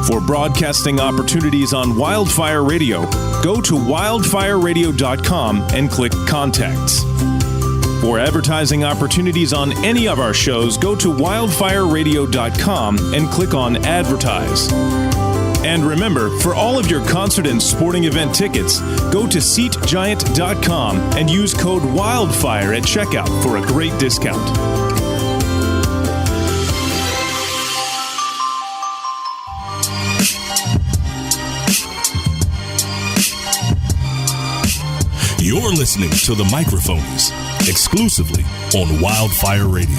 For broadcasting opportunities on Wildfire Radio, go to wildfireradio.com and click Contacts. For advertising opportunities on any of our shows, go to wildfireradio.com and click on Advertise. And remember, for all of your concert and sporting event tickets, go to SeatGiant.com and use code WILDFIRE at checkout for a great discount. You're listening to the Microphonies, exclusively on Wildfire Radio.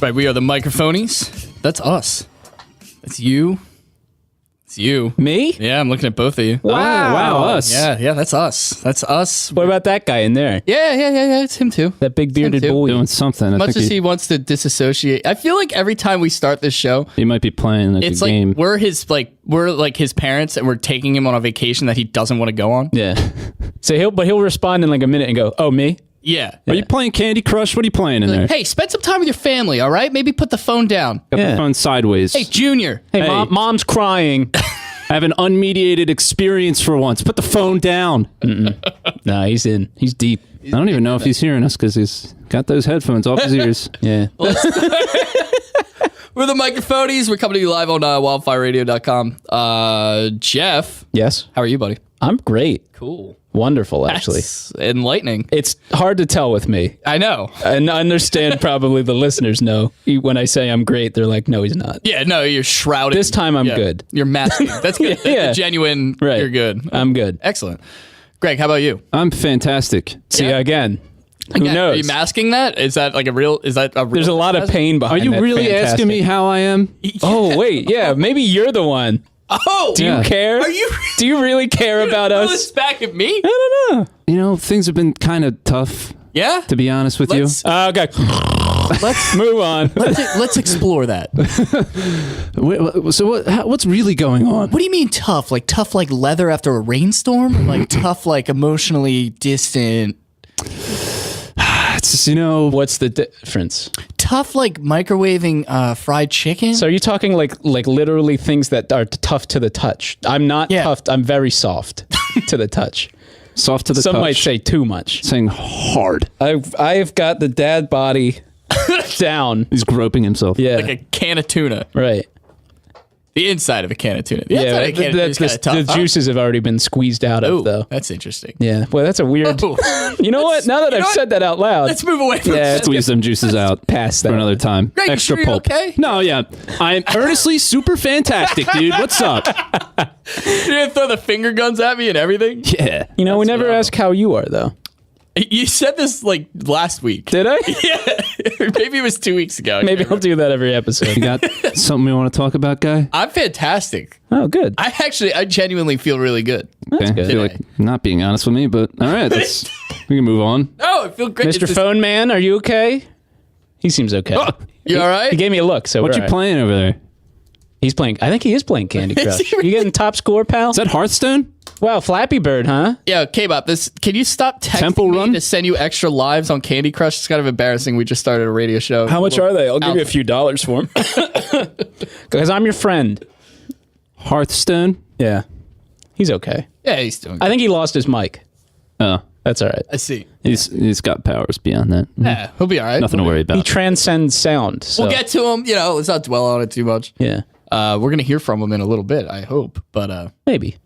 Right, we are the Microphonies. That's us. That's you. It's you. Me? Yeah, I'm looking at both of you. Wow, us. Yeah, that's us. That's us. What about that guy in there? Yeah, it's him too. That big bearded too. boy. Doing something. Much as he wants to disassociate. I feel like every time we start this show, he might be playing like it's a like game. we're his parents and we're taking him on a vacation that he doesn't want to go on. Yeah. So he'll respond in like a minute and go, "Oh, me?" Yeah. Are you playing Candy Crush? What are you playing in there? Hey, spend some time with your family, all right? Maybe put the phone down. Got the phone sideways. Hey, Junior. Hey, mom's crying. I have an unmediated experience for once. Put the phone down. No, he's in. He's deep. I don't even know if he's hearing us because he's got those headphones off his ears. Yeah. We're the Microphonies. We're coming to you live on wildfireradio.com. Jeff. Yes. How are you, buddy? I'm great. Cool. Wonderful, actually. That's enlightening. It's hard to tell with me. I know. And I understand probably the listeners know. When I say I'm great, they're like, no, he's not. Yeah, no, you're shrouded. This time I'm good. You're masking. That's good. That's Yeah. a genuine, Right. You're good. I'm good. Excellent. Greg, how about you? I'm fantastic. See, Yeah. again. Who Again, knows? Are you masking that? Is that a real There's a lot of pain Are behind you that really fantastic. asking me how I am? Oh, wait. Yeah, maybe you're the one. Oh! Do Yeah. you care? Are you... Do you really care about Throw us? this back at me? I don't know. You know, things have been kind of tough, Yeah? to be honest with Let's- you. Okay. Let's move on. Let's explore that. So what's really going on? What do you mean tough? Like tough like leather after a rainstorm? Like tough like emotionally distant? It's just, you know, What's the difference? Tough like microwaving fried chicken? So are you talking like literally things that are tough to the touch? I'm not Yeah. tough. I'm very soft to the touch. soft to the Some touch. might say too much. Saying hard. I've got the dad body down. He's groping himself. Yeah. like a can of tuna. Right. The inside of a can of tuna. The Yeah. outside of a can of tuna is kind of tough. The juices have already been squeezed out Oh, of though. that's interesting. Yeah. Well, that's a weird. Oh. You know what? Now that I've said that out loud, Let's move away from Yeah, that. Squeeze them juices out. pass that For another time. Greg, you Extra sure you're pulp. okay? No, yeah. I'm earnestly super fantastic, dude. What's up? You're gonna throw the finger guns at me and everything? Yeah. you know, we That's never phenomenal. ask how you are though. You said this like last week. Did I? Yeah. Maybe it was 2 weeks ago. Maybe I'll do that every episode. You got something you want to talk about, guy? I'm fantastic. Oh, good. I genuinely feel really good. Okay. good. I feel like not being honest with me, but all right. We can move on. Oh, I feel great. Mr. It's just- Phone Man, are you okay? He seems okay. You all right? He gave me a look, so What we're you all right. playing over there? He's playing. I think he is playing Candy Is Crush. he really? You getting top score, pal? Is that Hearthstone? Wow, Flappy Bird, huh? Yeah, K-Bop, can you stop texting Temple me Run? to send you extra lives on Candy Crush? It's kind of embarrassing. We just started a radio show. How much are they? I'll give you a Alpha. few dollars for them. Because I'm your friend. Hearthstone? Yeah. He's okay. Yeah, he's doing good. I think he lost his mic. Oh, That's all right. I see. he's got powers beyond that. Yeah, he'll be all right. Nothing to worry He about. transcends sound. So. We'll get to him. Let's not dwell on it too much. Yeah. We're going to hear from him in a little bit, I hope. But, Maybe.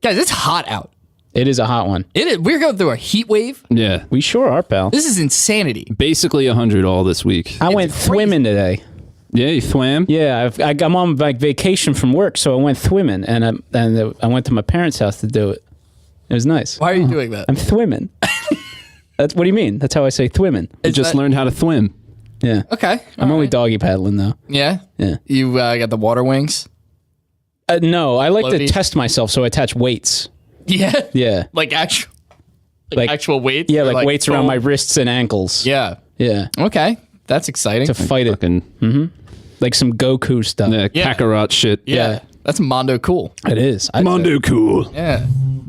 guys, it's hot out. It is a hot one. It is. We're going through a heat wave. Yeah. We sure are, pal. This is insanity. Basically 100 all this week. I went crazy. thwimming today. Yeah, you thwam? Yeah, I'm on like vacation from work, so I went thwimming, and I went to my parents' house to do it. It was nice. Why are you doing that? I'm thwimming. What do you mean? That's how I say thwimming. You just learned how to thwim. Yeah. Okay. I'm only doggy paddling though. Yeah? Yeah. You got the water wings? No, I like to Floaty. test myself, so I attach weights. Yeah. Yeah. Like actual Like- actual weights? Yeah, Or like weights around my foam? wrists and ankles. Yeah. Yeah. Okay. That's exciting. To fight it. Fucking Like some Goku stuff. Yeah. Kakarot shit. yeah. That's Mondo cool. It is. Mondo cool. Yeah.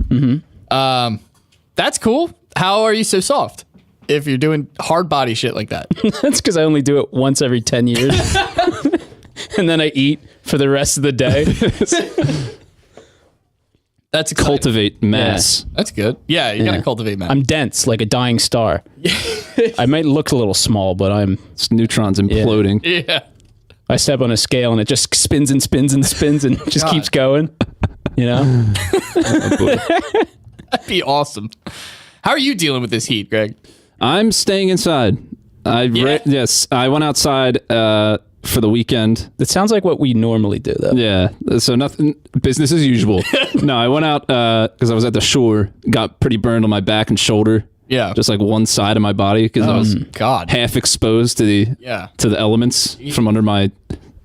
Mm-hmm. That's cool. How are you so soft? if you're doing hard body shit like that. That's because I only do it once every 10 years. And then I eat for the rest of the day. That's exciting. Cultivate mass. That's good. Yeah, you gotta cultivate mass. I'm dense like a dying star. I might look a little small, but It's neutrons imploding. Yeah. I step on a scale and it just spins and spins and spins and just keeps going. You know? That'd be awesome. How are you dealing with this heat, Greg? I'm staying inside. Yes, I went outside for the weekend. It sounds like what we normally do, though. Yeah, so nothing, business as usual. No, I went out because I was at the shore, got pretty burned on my back and shoulder. Yeah. Just like one side of my body because I was half exposed to the elements from under my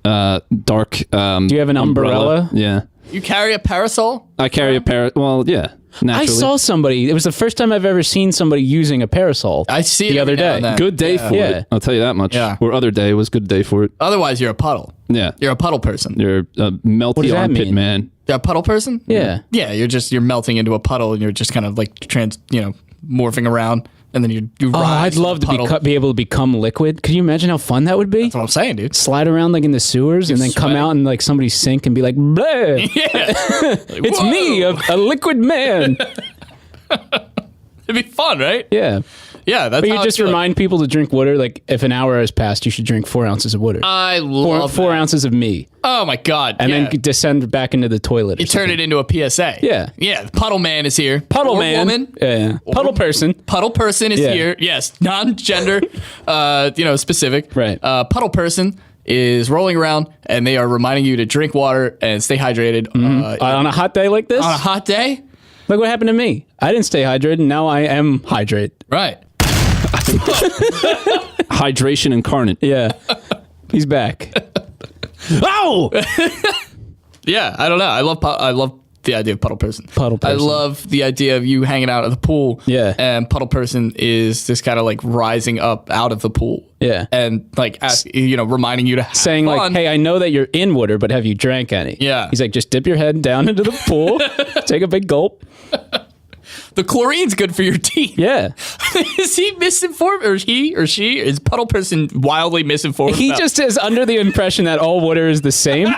dark. Do you have an umbrella? Yeah. You carry a parasol? I carry a parasol. Well, yeah. Naturally. I saw somebody. It was the first time I've ever seen somebody using a parasol. I see it the other day. Good day for it. I'll tell you that much. Yeah. Or other day was good day for it. Otherwise, you're a puddle. Yeah. You're a puddle person. You're a melty does that armpit mean? man. You're a puddle person? Yeah. Yeah, you're melting into a puddle and you're just kind of like morphing around. And then you Oh, rise I'd love to puddle. be able to become liquid. Could you imagine how fun that would be? That's what I'm saying, dude. Slide around like in the sewers and then come sweating. out and like somebody's sink and be like, bleh, Yeah. it's me, a liquid man. It'd be fun, right? Yeah. Yeah, that's But how you I just feel. remind people to drink water. Like if an hour has passed, you should drink 4 ounces of water. I love Four that. ounces of me. Oh my god. And yeah. then descend back into the toilet. You turn it into a PSA. Yeah. Yeah, the puddle man is here. Puddle Or man. woman. Yeah. Puddle person. Puddle person is Yeah. here. Yes, non-gender, specific. Right. Puddle person is rolling around, and they are reminding you to drink water and stay hydrated. On a hot day like this? On a hot day. Look what happened to me. I didn't stay hydrated, and now I am hydrate. Right. Hydration incarnate. Yeah. He's back. Ow! Yeah, I don't know. I love the idea of puddle person. Puddle person. I love the idea of you hanging out at the pool. Yeah. And puddle person is just kind of like rising up out of the pool. Yeah. And like reminding you to have Saying fun. like, hey, I know that you're in water, but have you drank any? Yeah. He's like, just dip your head down into the pool, take a big gulp. The chlorine's good for your teeth. Yeah. Is he misinformed, or he or she is puddle person wildly misinformed? He about- just is under the impression that all water is the same.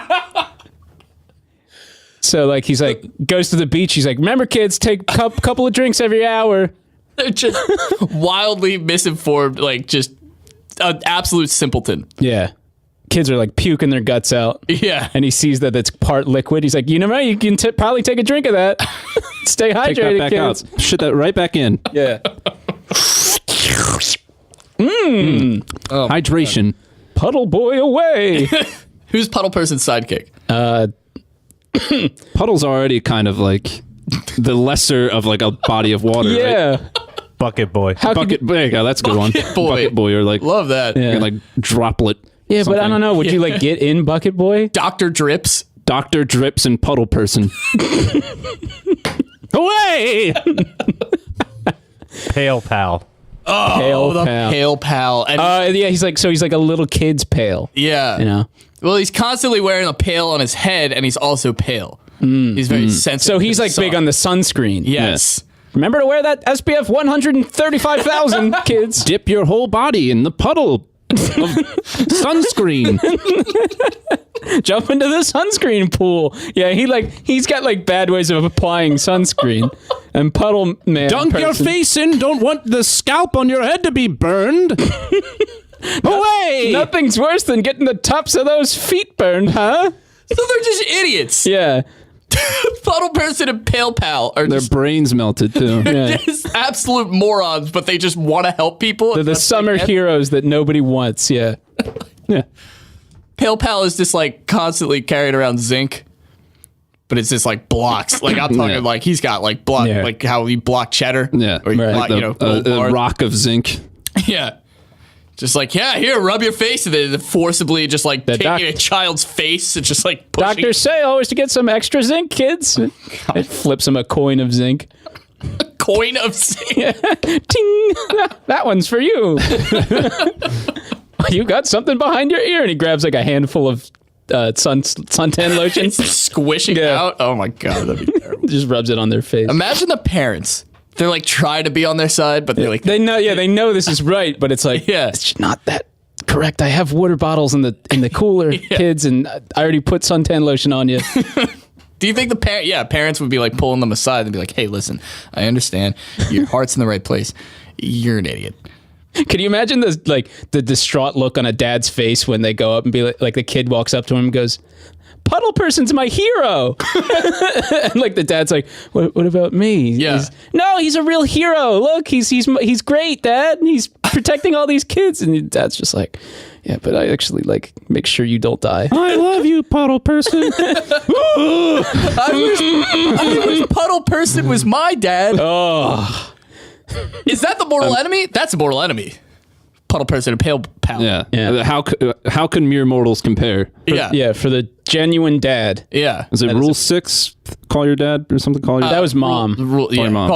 So like he's like goes to the beach. He's like, remember kids, take a couple of drinks every hour. They're just wildly misinformed, like just an absolute simpleton. Yeah. Kids are like puking their guts out. Yeah. And he sees that it's part liquid. He's like, you know what? You can probably take a drink of that. Stay Take that hydrated, back kids. out. Shit that right back in. Yeah. Hydration. Puddle boy away. Who's puddle person's sidekick? Puddle's already kind of like the lesser of like a body of water, right? Yeah. Bucket boy. How could Bucket, there you go. That's a good one. Bucket boy. Bucket boy, or like, Love that. Yeah. like droplet. Yeah, but I something. don't know. Would you like get in Bucket Boy? Dr. Drips. Dr. Drips and Puddle person. Away! Pail pal. Pail The pal. Pail pal. And Yeah, he's like a little kid's pail. yeah. You know? Well, he's constantly wearing a pail on his head, and he's also pale. He's very sensitive. So he's to the like big sun. on the sunscreen. Yes. Remember to wear that SPF 135,000, kids. Dip your whole body in the puddle of sunscreen. Jump into the sunscreen pool. Yeah, he's got like bad ways of applying sunscreen. And Puddle Man. Dunk your person- face in. Don't want the scalp on your head to be burned. Away! Nothing's worse than getting the tops of those feet burned, huh? So they're just idiots. Yeah. Puddle person and Pail pal are Their just, brains melted too. Yeah. just absolute morons, but they just want to help people. They're the summer heroes that nobody wants. Yeah. Yeah. Pail pal is just like constantly carrying around zinc, but it's just like blocks. Like I'm talking Yeah. like he's got like block, Yeah. like how you block cheddar. Yeah. Or you Right. block, Like little a bars. rock of zinc. Yeah. Just like, yeah, here, rub your face. And then forcibly just like taking doc- a child's face and just like pushing. Doctors say always to get some extra zinc, kids. It flips him a coin of zinc. coin of zinc. Ting! That one's for you. You got something behind your ear. And he grabs like a handful of suntan lotion. It's squishing Yeah. out. Oh my God, that'd be terrible. Just rubs it on their face. Imagine the parents They're like trying to be on their side, but they're like they know this is right, but it's like it's not that correct. I have water bottles in the cooler, kids, and I already put suntan lotion on you. Do you think parents would be like pulling them aside and be like, "Hey, listen, I understand. Your heart's in the right place. You're an idiot." Can you imagine the distraught look on a dad's face when they go up and be like the kid walks up to him and goes, "Puddle person's my hero," and like the dad's like, "What about me?" Yeah. He's a real hero. Look, he's great, Dad. He's protecting all these kids, and the dad's just like, "Yeah, but I actually like make sure you don't die." I love you, puddle person. I wish Puddle person was my dad. Oh, is that the mortal enemy? That's a mortal enemy. Puddle person and Pail pal. Yeah. How can mere mortals compare? Yeah, for the genuine dad. Yeah. Is it Rule 6? Call your dad or something? That was mom. Call your mom.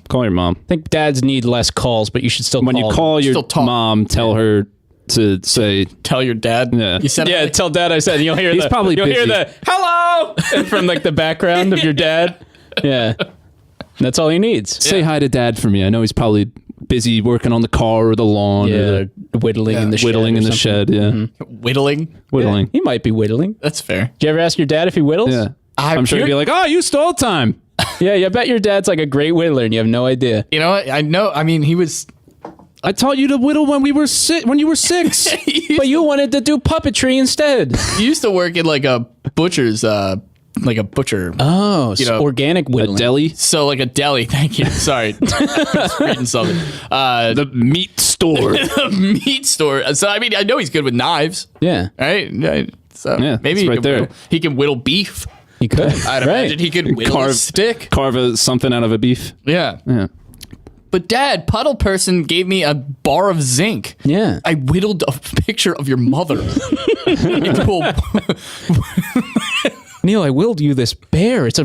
Call your mom. I think dads need less calls, but you should still when call you call your mom, tell her to say, tell your dad. Yeah. You said tell dad I said. And you'll hear he's probably you'll busy. hear the hello from like the background of your dad. Yeah. That's all he needs. Say hi to dad for me. I know he's probably busy working on the car or the lawn or whittling in the shed. Whittling in the shed, yeah. Mm-hmm. Whittling? Whittling. Yeah, he might be whittling. That's fair. Do you ever ask your dad if he whittles? Yeah. I'm sure he'd be like, "Oh, you stole time." Yeah, I bet your dad's like a great whittler and you have no idea. You know what? I know. I mean, he was... I taught you to whittle when you were 6. But you wanted to do puppetry instead. He used to work in like a butcher's... like a butcher. Oh, organic A whittling. deli. So like a deli. Thank you. Sorry. I was reading something. The meat store. The meat store. So I mean, I know he's good with knives. Yeah. Right? So Yeah, maybe it's he right could there. whittle. He can whittle beef. He could. I'd imagine he could whittle a stick. Carve something out of a beef. Yeah. But Dad, Puddle person gave me a bar of zinc. Yeah. I whittled a picture of your mother. Neil, I willed you this bear. It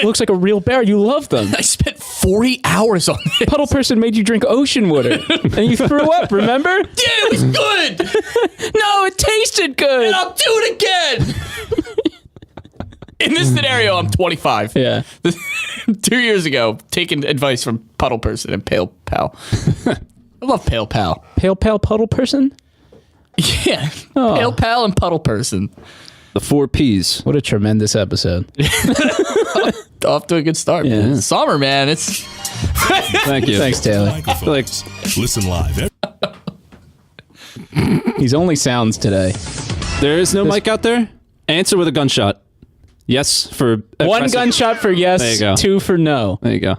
looks like a real bear. You love them. I spent 40 hours on it. Puddle person made you drink ocean water. And you threw up, remember? Yeah, it was good. No, it tasted good. And I'll do it again. In this scenario, I'm 25. Yeah. 2 years ago, taking advice from Puddle person and Pail Pal. I love Pail Pal. Pail Pal Puddle person? Yeah. Pail Pal and Puddle person. The 4 Ps. What a tremendous episode. Off to a good start. Yeah. It's summer, man. It's Thank you. Thanks, Taylor. Microphones. Listen live. He's only sounds today. There is no mic out there? Answer with a gunshot. Yes for... One gunshot for yes, There you go. 2 for no. There you go.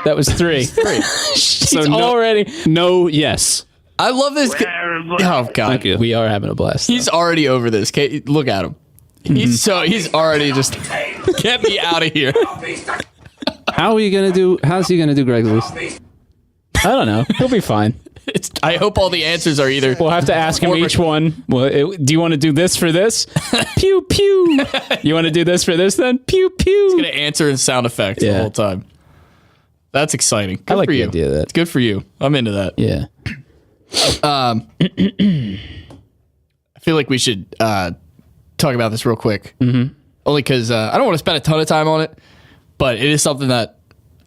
That was 3. So already... No, yes. I love this. Oh God! Thank you. We are having a blast. He's already over this. Okay, look at him. He's already just get me out of here. How's he gonna do Greg's list? I don't know. He'll be fine. I hope all the answers are either. We'll have to ask him each one. Well, do you want to do this for this? Pew, pew. You want to do this for this then? Pew, pew. He's gonna answer in sound effects the whole time. That's exciting. Good I like for the you. idea of that. It's good for you. I'm into that. Yeah. I feel like we should talk about this real quick. Mm-hmm. Only because I don't want to spend a ton of time on it, but it is something that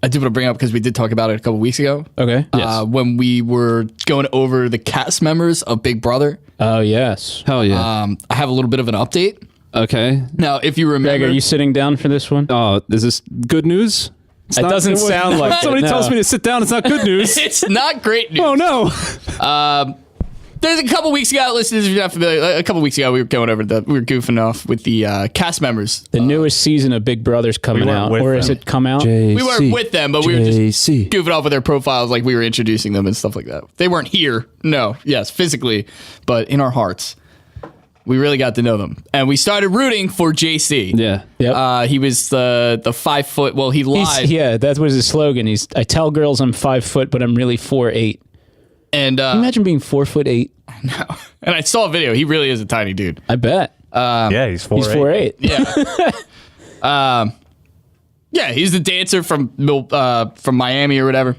I do want to bring up because we did talk about it a couple weeks ago. Okay. When we were going over the cast members of Big Brother. Oh, yes. Hell yeah. I have a little bit of an update. Okay. Now, if you remember... Greg, are you sitting down for this one? Oh, is this good news? It doesn't sound like Somebody it, no. tells me to sit down. It's not good news. It's not great news. Oh, no. There's a couple weeks ago, listeners, if you're not familiar, a couple weeks ago, we were goofing off with the cast members. The newest season of Big Brother's coming out, or has it come out? We weren't with them, but we were just JC. goofing off with their profiles like we were introducing them and stuff like that. They weren't here, physically, but in our hearts. We really got to know them. And we started rooting for JC. Yeah. Yep. He was the 5 foot, well, he lied. That was his slogan. I tell girls I'm 5 foot, but I'm really 4'8". And Imagine being 4'8". no. And I saw a video. He really is a tiny dude. I bet. Yeah, he's 4'8". He's 4'8". Yeah. Yeah, he's the dancer from Miami or whatever.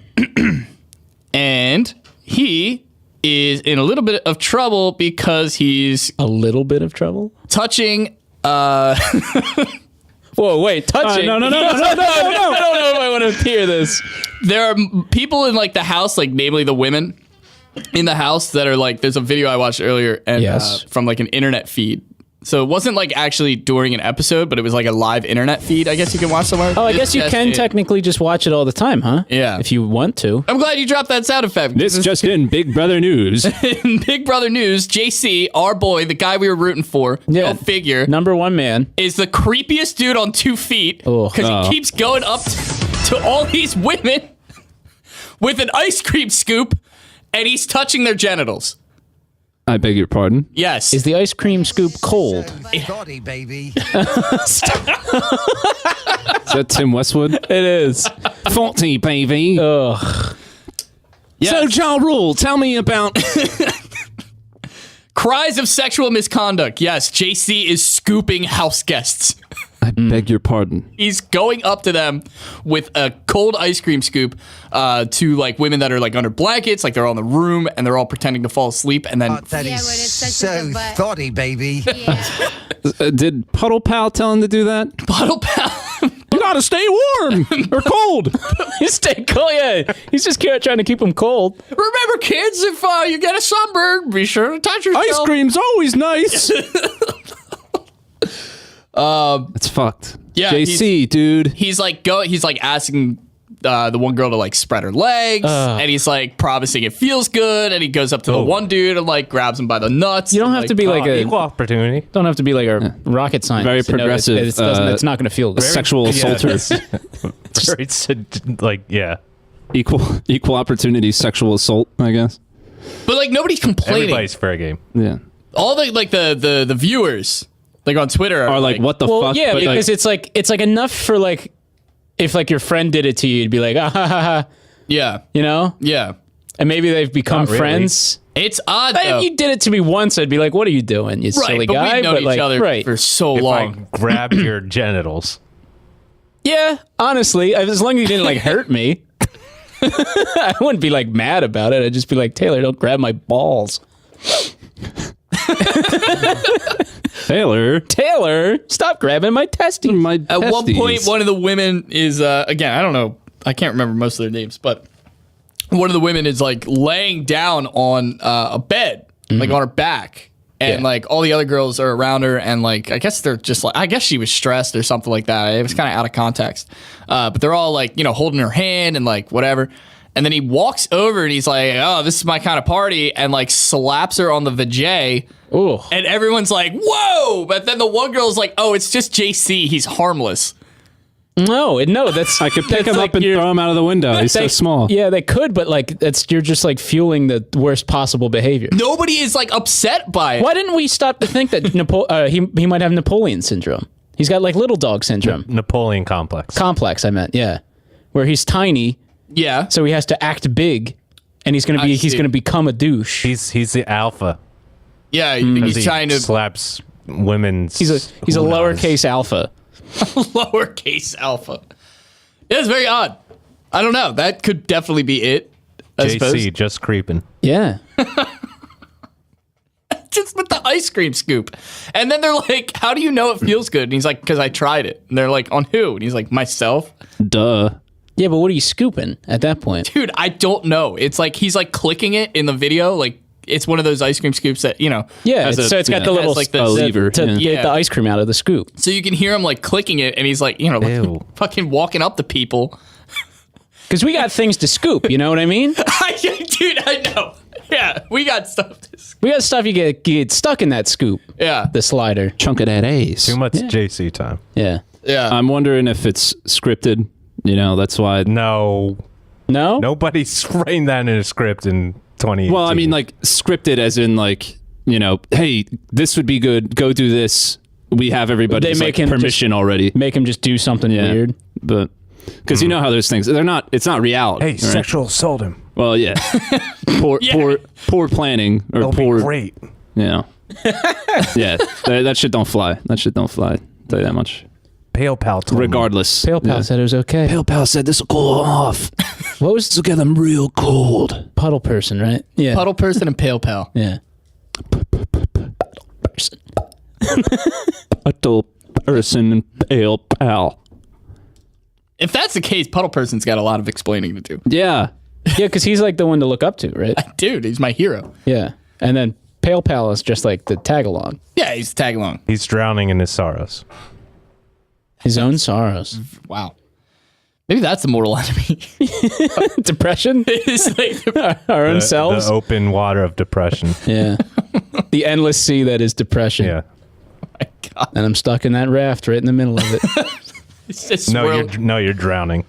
And he is in a little bit of trouble because he's A little bit of trouble? touching Whoa, wait, touching? No. I don't know if I want to hear this. There are people in like the house, like namely the women in the house that are like, there's a video I watched earlier and Yes. from like an internet feed. So it wasn't like actually during an episode, but it was like a live internet feed. I guess you can watch somewhere. Oh, I guess you can technically just watch it all the time, huh? Yeah. If you want to. I'm glad you dropped that sound effect. This just in Big Brother news. In Big Brother news, JC, our boy, the guy we were rooting for, go figure, Number one man. is the creepiest dude on 2 feet because he keeps going up to all these women with an ice cream scoop and he's touching their genitals. I beg your pardon. Yes. Is the ice cream scoop cold? Gotti, baby. Is that Tim Westwood? It is. 40, baby. Ugh. So, Ja Rule, tell me about... Cries of sexual misconduct. Yes, JC is scooping house guests. I beg your pardon. He's going up to them with a cold ice cream scoop to like women that are like under blankets, like they're all in the room and they're all pretending to fall asleep. And then That is so thoughty, baby. Yeah. Did Puddle Pal tell him to do that? Puddle Pal. You gotta stay warm or cold. You stay cold, yeah. He's just trying to keep him cold. Remember, kids, if you get a sunburn, be sure to touch yourself. Ice cream's always nice. It's fucked. Yeah, JC, dude. He's like asking the one girl to like spread her legs, and he's like promising it feels good, and he goes up to the one dude and like grabs him by the nuts. You don't have to be like a equal opportunity. Don't have to be like a rocket scientist. Very to know progressive, it's not going to feel good. Sexual assaulter. Equal opportunity sexual assault, I guess. But like nobody's complaining. Everybody's fair game. Yeah. All the viewers like on Twitter Are like, what the fuck? Yeah, But, because it's like enough for like if like your friend did it to you, you'd be like, ah ha ha ha, yeah, you know? yeah. And maybe they've become Not really. friends. It's odd But though. if you did it to me once, I'd be like, what are you doing, you silly but guy? we've known But each like, other right. for so If long. I grabbed your genitals, Yeah, honestly, as long as you didn't like hurt me, I wouldn't be like mad about it. I'd just be like, Taylor, don't grab my balls. Taylor, stop grabbing my testes. At one point, one of the women is again, I don't know, I can't remember most of their names, but one of the women is like laying down on a bed, like on her back. And like all the other girls are around her, and like I guess they're just like, I guess she was stressed or something like that. It was kind of out of context, but they're all like, you know, holding her hand and like whatever. And then he walks over and he's like, "Oh, this is my kind of party," and like slaps her on the vajay. Ooh. And everyone's like, "Whoa!" But then the one girl's like, "Oh, it's just JC. He's harmless." No, that's I could pick that's him like up and throw him out of the window. He's so small. Yeah, they could, but like you're just like fueling the worst possible behavior. Nobody is like upset by it. Why didn't we stop to think that he might have Napoleon syndrome? He's got like little dog syndrome. Napoleon complex. Complex, I meant, yeah. Where he's tiny, Yeah. so he has to act big, and he's gonna become a douche. He's the alpha. Yeah, Mm. he's He trying to slaps women's. He's a hoo-nas. lowercase alpha. lowercase alpha. Yeah, it's very odd. I don't know. That could definitely be it. I suppose. JC just creeping. Yeah. Just with the ice cream scoop. And then they're like, "How do you know it feels good?" And he's like, "Because I tried it." And they're like, "On who?" And he's like, "Myself." Duh. Yeah, but what are you scooping at that point? Dude, I don't know. It's like he's like clicking it in the video. Like it's one of those ice cream scoops that, you know. Yeah, has so it's got the has, little like the lever, to yeah. get the ice cream out of the scoop. So you can hear him like clicking it, and he's like, you know, like, Ew. fucking walking up to people. Because we got things to scoop, you know what I mean? Dude, I know. Yeah, we got stuff to scoop. We got stuff you get stuck in that scoop. Yeah. The slider. Chunk of that ace. Too much JC time. Yeah. Yeah. I'm wondering if it's scripted. You know, that's why. No. No? Nobody's writing that in a script in 2018. Well, I mean, like scripted as in like, you know, hey, this would be good. Go do this. We have everybody's They make like, him permission already. Make him just do something weird. But because you know how those things, they're not. It's not reality. hey, right? sexual assault him. Well, yeah. poor planning or It'll poor. be great. You know. Yeah, that shit don't fly. That shit don't fly. I'll tell you that much. Pale Pal told me. Regardless. Pale Pal said it was okay. Pale Pal said this will cool off. What was This will get them real cold. Puddle person, right? Yeah. Puddle person and Pail Pal. Yeah. Puddle person and Pail Pal. If that's the case, Puddle Person's got a lot of explaining to do. Yeah. Yeah, because he's like the one to look up to, right? Dude, he's my hero. Yeah. And then Pail Pal is just like the tag along. Yeah, he's tag along. He's drowning in his sorrows. His own sorrows. Wow. Maybe that's the mortal enemy. Depression? It's like Our own The selves? open water of depression. Yeah. The endless sea that is depression. Yeah. my God. And I'm stuck in that raft right in the middle of it. It's just You're drowning.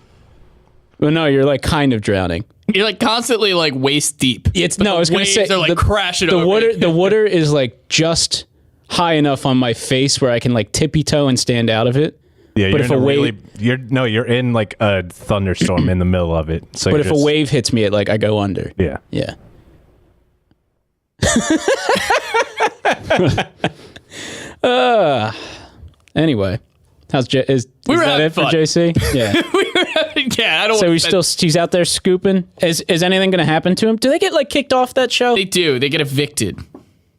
Well, no, you're like kind of drowning. You're like constantly like waist deep. It's But no, I was going to say they're like crashing the over. water. The water is like just high enough on my face where I can like tippy toe and stand out of it. Yeah, But you're if in a a wave- you're in like a thunderstorm in the middle of it. So But if a wave hits me, I go under. yeah. Yeah. Anyway, is We were that having it for fun. JC? Yeah. Yeah, I don't. So wanna he's spend- he's out there scooping. Is anything going to happen to him? Do they get like kicked off that show? They do. They get evicted.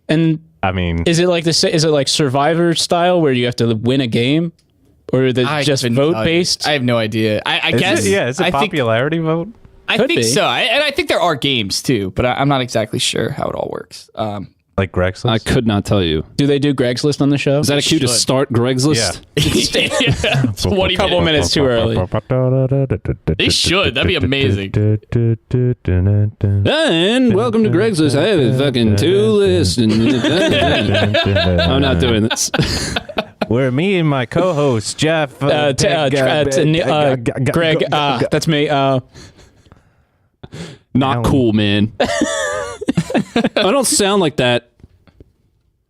And I mean, is it like is it like Survivor style where you have to win a game, or is it I just couldn't vote tell you. based? I have no idea. I guess. it's a I think, popularity vote. I Could think be. so. And I think there are games too, but I'm not exactly sure how it all works. Like Greg's I list. could not tell you. Do they do Greg's list on the show? Is that a cue to should. start Greg's list? Yeah. 20 Couple minutes too early. They should. That'd be amazing. And welcome to Greg's list. I have a fucking 2 lists. I'm not doing this. Where me and my co-host Jeff, Greg, that's me. Not cool, man. I don't sound like that.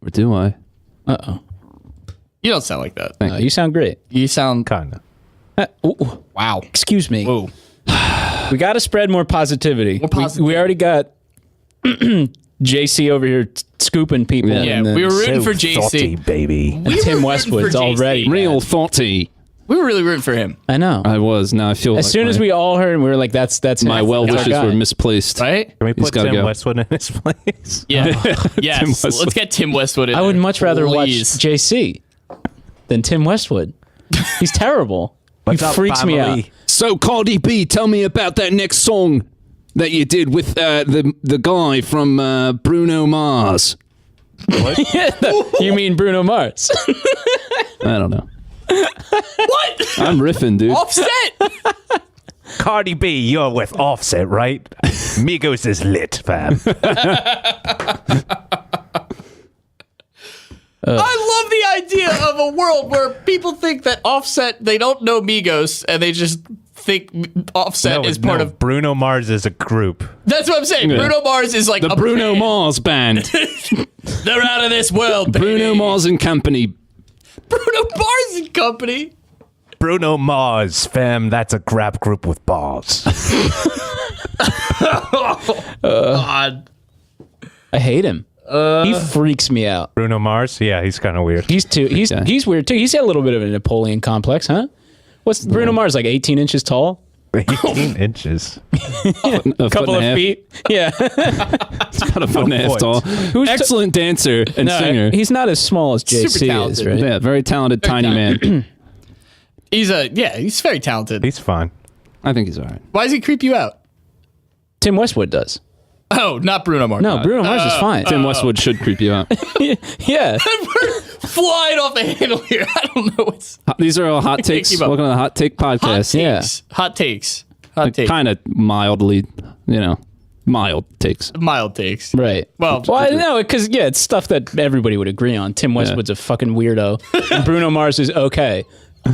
Or do I? You don't sound like that. You sound great. You sound. kind of. Wow. Excuse me. Whoa. We got to spread more positivity. We already got JC over here scooping people. Yeah, and then we were rooting for Salty, JC. baby. Tim rooting for Westwood's JC. already. Real thoughty. We were really rooting for him, I know. I was. Now I feel As like soon as we all heard, we were like, "That's my him. well That's our wishes guy. were misplaced. right? Can we He's put gotta Tim go. Westwood in his place? Yeah. Yes. Westwood. Let's get Tim Westwood in I would there. much rather Please. watch JC than Tim Westwood. He's terrible. What's he up, freaks me family? out. So, Cardi B, tell me about that next song that you did with the guy from Bruno Mars. You mean Bruno Mars? I don't know. What? I'm riffing, dude. Offset. Cardi B, you're with Offset, right? Migos is lit, fam. I love the idea of a world where people think that Offset, they don't know Migos, and they just think Offset is part of. Bruno Mars is a group. That's what I'm saying. Yeah. Bruno Mars is like The a Bruno band. Mars band. They're out of this world. Baby. Bruno Mars and Company. Bruno Mars and Company. Bruno Mars, fam. That's a rap group with bars. God. I hate him. He freaks me out. Bruno Mars? Yeah, he's kind of weird. He's weird too. He's got a little bit of a Napoleon complex, huh? What's Bruno Mars like? 18 inches tall? 18 inches. A Couple of feet. Yeah. It's about a foot and a half foot. tall. Who's t- Excellent dancer and singer. He's not as small as Super JC is, talented. right? Yeah, very talented tiny man. He's very talented. He's fine. I think he's all right. Why does he creep you out? Tim Westwood does. Oh, not Bruno Mars. No, Bruno Mars is fine. Tim Westwood should creep you out. Yeah. We're flying off the handle here. I don't know what's These are all hot takes. keep up. Welcome to the Hot Take hot Podcast. takes. Hot takes. Hot takes. Kind of mildly, mild takes. Mild takes. Right. Well, I know because it's stuff that everybody would agree on. Tim Westwood's a fucking weirdo, and Bruno Mars is okay.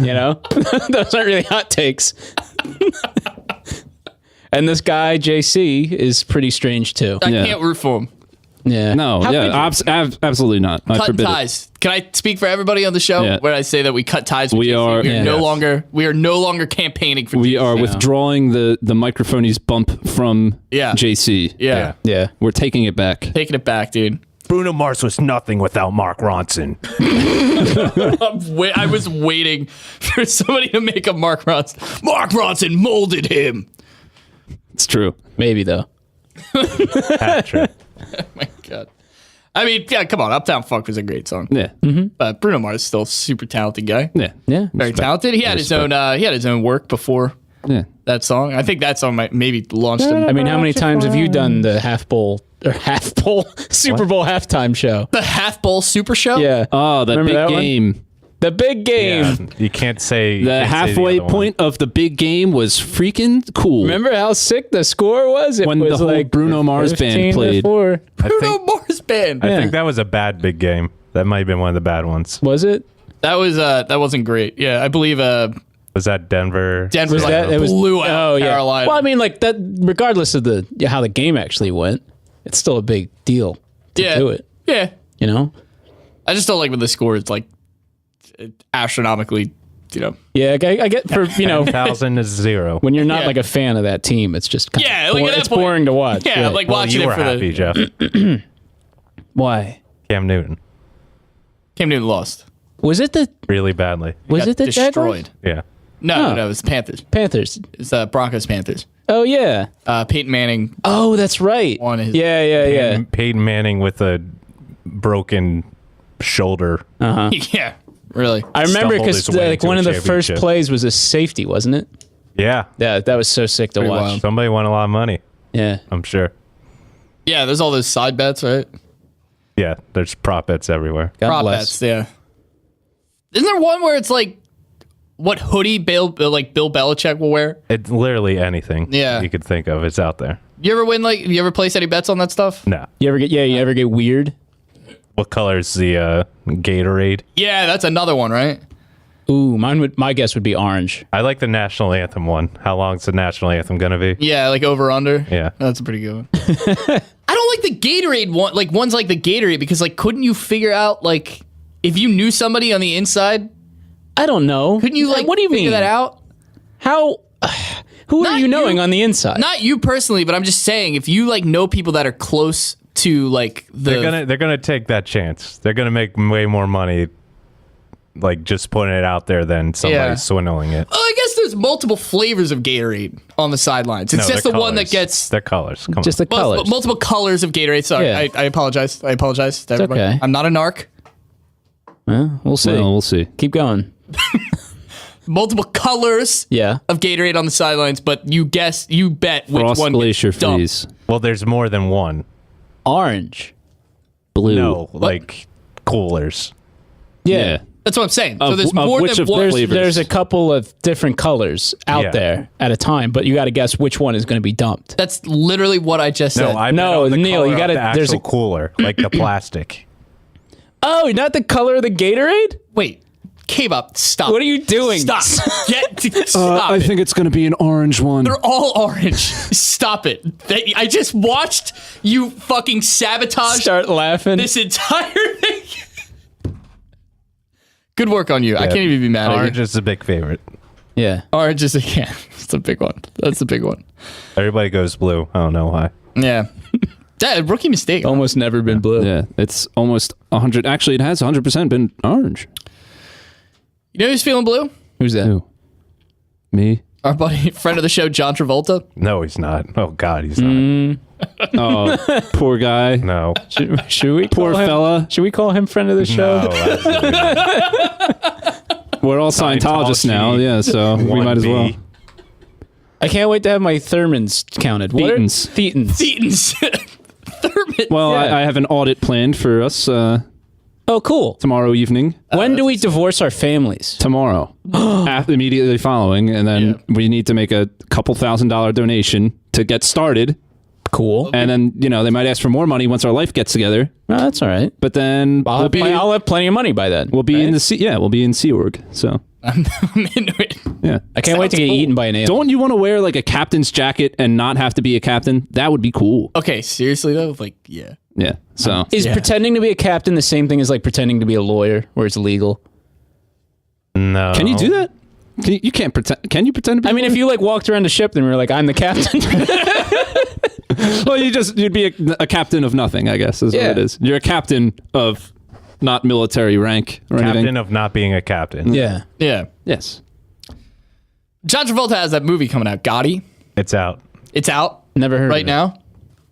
You know, those aren't really hot takes. And this guy JC is pretty strange too. I Yeah. can't root for him. Yeah. No, How yeah, could absolutely not. I Cut forbid it. ties. Can I speak for everybody on the show Yeah. when I say that we cut ties? With We JC? are- We are Yeah. no Yes. longer. We are no longer campaigning for. We JC. are withdrawing the Microphonies bump from Yeah. JC. Yeah. Yeah. We're taking it back. Taking it back, dude. Bruno Mars was nothing without Mark Ronson. I was waiting for somebody to make a Mark Ronson. Mark Ronson molded him. It's true. Maybe though. Hat trick. My God. I mean, yeah, come on. Uptown Funk was a great song. Yeah. But Bruno Mars is still a super talented guy. Yeah. Yeah. Very talented. He had his own work before Yeah. that song. I think that song might maybe launched him. I mean, how many times have you done the Super Bowl halftime show? The Half Bowl Super Show? Yeah. Oh, the Remember big that one? game. The big game. Yeah, you can't say The halfway point of the big game was freaking cool. Remember how sick the score was? It When was the whole like Bruno Mars band 15 to played. 4. Bruno Mars band. I think that was a bad big game. That might have been one of the bad ones. Was it? That wasn't great. Yeah, I believe Was that Denver? Denver Was that? It was blew out Carolina. Well, I mean, like that. Regardless of how the game actually went, it's still a big deal to do it. Yeah. You know. I just don't like when the score is like astronomically, Yeah, I get for 1,000 is 0. when you're not Yeah. like a fan of that team, it's just kind Yeah, of like at that it's point- boring to watch. Yeah, right. like Well, watching you it were for happy, the Jeff. why? Cam Newton. Cam Newton lost. Was it the Really badly. Got Jaguars? destroyed. Yeah. No, it was Panthers. Panthers? It's Broncos Panthers. Oh yeah. Peyton Manning. Oh, that's right. Won his- Yeah. Peyton Manning with a broken shoulder. Yeah, really. I remember Stumbled because his way like into one a of the first championship. plays was a safety, wasn't it? Yeah. Yeah, that was so sick to Pretty watch. wild. Somebody won a lot of money, Yeah. I'm sure. Yeah, there's all those side bets, right? Yeah, there's prop bets everywhere. God Prop bless. bets, yeah. Isn't there one where it's like what hoodie Bill Belichick will wear? It's literally anything Yeah. you could think of. It's out there. You ever win you ever place any bets on that stuff? No. You ever get weird? What color is the Gatorade? Yeah, that's another one, right? Ooh, my guess would be orange. I like the national anthem one. How long's the national anthem gonna be? Yeah, like over under. Yeah. That's a pretty good one. I don't like the Gatorade one, like ones like the Gatorade, because like couldn't you figure out like if you knew somebody on the inside, I don't know. couldn't you like what do you figure mean? that out? How who Not are you knowing you. on the inside? Not you personally, but I'm just saying if you like know people that are close to like the They're gonna take that chance. They're gonna make way more money, like just putting it out there than somebody Yeah. swindling it. Well, I guess there's multiple flavors of Gatorade on the sidelines. It's No, just the they're one that colors. gets They're colors. Come Just on. the colors. multiple colors of Gatorade. Sorry, Yeah. I apologize. I apologize to everybody. okay. I'm not a narc. Well, we'll see. Well, we'll see. Keep going. Multiple colors Yeah. of Gatorade on the sidelines, but you bet which Frost one Glacier gets dumped. Freeze. Well, there's more than one. Orange. Blue. No, like coolers. Yeah. That's what I'm saying. So Of- there's of more which than of one. those flavors? There's a couple of different colors out Yeah. there at a time, but you got to guess which one is going to be dumped. That's literally what I just No, said. I No, bet on the Neil, color you of gotta- the there's actual a- cooler, like the plastic. Oh, not the color of the Gatorade? Wait, K-Bop, stop. What are you doing? Stop. Stop I it. think it's going to be an orange one. They're all orange. Stop it. I just watched you fucking sabotage Start laughing. this entire thing. Good work on you. I can't even be mad at Orange you. is a big favorite. Yeah. Orange is it's a big one. That's a big one. Everybody goes blue. I don't know why. Yeah. That rookie mistake. Almost never been blue. Yeah, it's almost 100. Actually, it has 100% been orange. You know who's feeling blue? Who's that? Who? Me? Our buddy, friend of the show, John Travolta. No, he's not. Oh God, he's not. Oh, poor guy. No. Should we Poor call him, fella. Should we call him friend of the show? No, absolutely. We're all Scientologists now, yeah, so we might as well. 1B. I can't wait to have my thermins counted. What are- Thetans. Thetans. Thetans. Thurman. Well, Yeah. I have an audit planned for us Oh, cool. tomorrow evening. When do we divorce our families? Tomorrow, immediately following, and then we need to make a couple $1,000 donation to get started. Cool. And then they might ask for more money once our life gets together. No, that's all right. But then I'll have plenty of money by then. we'll be in right? the C. Yeah, we'll be in Sea Org. So I'm into it. yeah. I can't wait to get eaten by an alien. Don't you want to wear like a captain's jacket and not have to be a captain? That would be cool. Okay, seriously though, like yeah. Yeah. So Is pretending to be a captain the same thing as like pretending to be a lawyer, where it's illegal? No. can you do that? You can't pretend. Can you pretend to be? I mean, if you like walked around a ship and were like, "I'm the captain," well, you'd be a captain of nothing, I guess, is what Yeah. it is. You're a captain of not military rank or Captain anything. of not being a captain. yeah. Yeah. Yes. John Travolta has that movie coming out, Gotti. It's out. It's out Never heard right of it. now.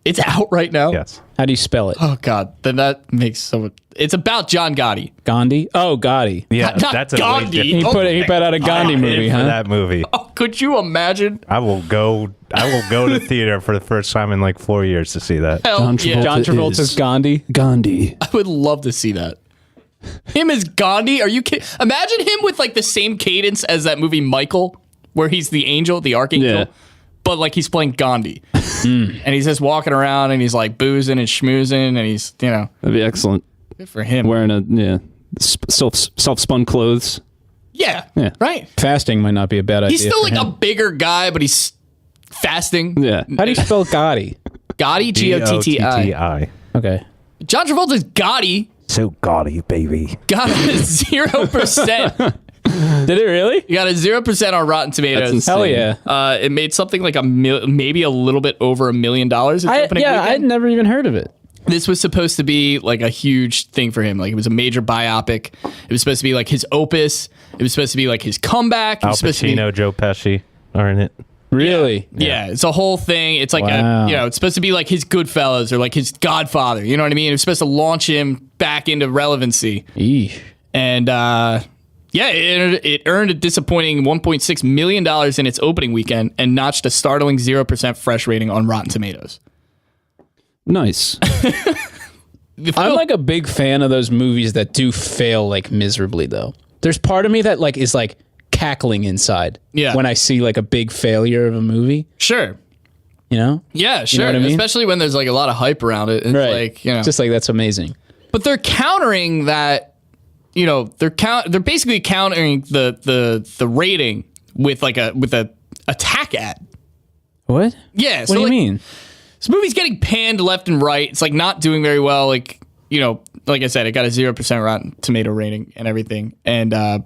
It's out right now? Yes. How do you spell it? Oh, God. Then that makes so much... It's about John Gotti. Gandhi? Oh, Gotti. Yeah, Not that's a Gandhi. He put out a Gandhi movie, for huh? that movie. Oh, could you imagine? I will go to theater for the first time in like 4 years to see that. Hell, John yeah. John Travolta's is- Gandhi. Gandhi. I would love to see that. Him as Gandhi? Are you kidding? Imagine him with like the same cadence as that movie Michael, where he's the angel, the archangel, Yeah. but like he's playing Gandhi. And he's just walking around and he's like boozing and schmoozing and he's, That'd be excellent. good for him. Wearing self-spun clothes. Yeah, Yeah. right. Fasting might not be a bad idea. He's still for like him. a bigger guy, but he's fasting. Yeah. How do you spell Gotti? Gotti, Gotti. Gotti. Okay. John Travolta's Gotti So gaudy, baby. got a 0%. Did it really? You got a 0% on Rotten Tomatoes. That's Hell insane. yeah. It made something like maybe a little bit over $1 million. Its opening I'd weekend. never even heard of it. This was supposed to be like a huge thing for him. Like it was a major biopic. It was supposed to be like his opus. It was supposed to be like his comeback. It Al was supposed to be, Pacino, Joe Pesci are in it. Really? yeah, it's a whole thing. It's like Wow. it's supposed to be like his Goodfellas or like his Godfather. You know what I mean? It was supposed to launch him back into relevancy. Eesh. And it earned a disappointing $1.6 million in its opening weekend and notched a startling 0% fresh rating on Rotten Tomatoes. Nice. I'm like a big fan of those movies that do fail like miserably though. There's part of me that like is like cackling inside. Yeah. When I see like a big failure of a movie, Sure. you know? Yeah, sure. know what I mean? Especially when there's like a lot of hype around it. It's like, Just like that's amazing. but they're countering that, they're basically countering the rating with like a attack ad. What? Yeah. What do you mean? This movie's getting panned left and right. It's like not doing very well. Like, like I said, it got a 0% Rotten Tomato rating and everything. And they're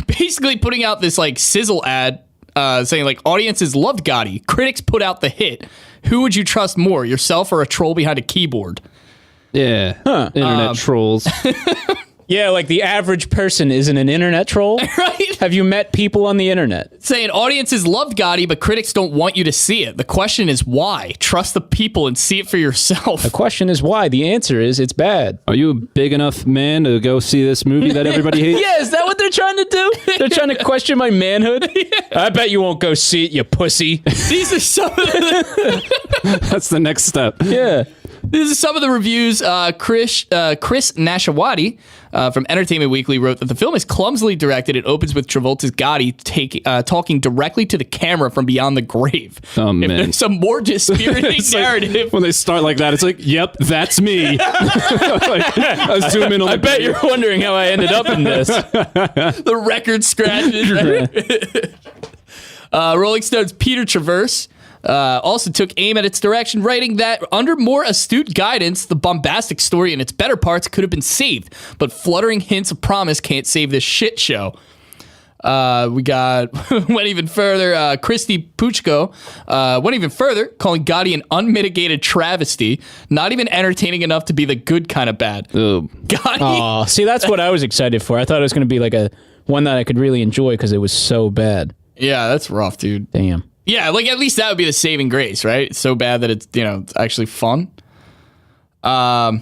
basically putting out this like sizzle ad saying like audiences loved Gotti. Critics put out the hit. Who would you trust more, yourself or a troll behind a keyboard? Yeah. Internet trolls. Yeah, like the average person isn't an internet troll. Right? Have you met people on the internet? Saying audiences loved Gotti, but critics don't want you to see it. The question is why? Trust the people and see it for yourself. The question is why. The answer is it's bad. Are you a big enough man to go see this movie that everybody hates? Yeah, is that what they're trying to do? They're trying to question my manhood? I bet you won't go see it, you pussy. These are some of the, That's the next step. Yeah. these are some of the reviews. Chris Nashawati from Entertainment Weekly wrote that the film is clumsily directed. It opens with Travolta's Gotti talking directly to the camera from beyond the grave. Oh, If man. there's some more dispiriting It's like, narrative. when they start like that, it's like, yep, that's me. Like, I zoom in on I bet you're wondering how I ended up in this. The record scratches. Rolling Stone's Peter Traverse also took aim at its direction, writing that under more astute guidance, the bombastic story and its better parts could have been saved, but fluttering hints of promise can't save this shit show. We went even further. Christy Puchko went even further, calling Gotti an unmitigated travesty, not even entertaining enough to be the good kind of bad. Oh, Gotti. Oh, see, that's what I was excited for. I thought it was going to be like one that I could really enjoy because it was so bad. Yeah, that's rough, dude. Damn. Yeah, like at least that would be the saving grace, right? It's so bad that it's it's actually fun. Who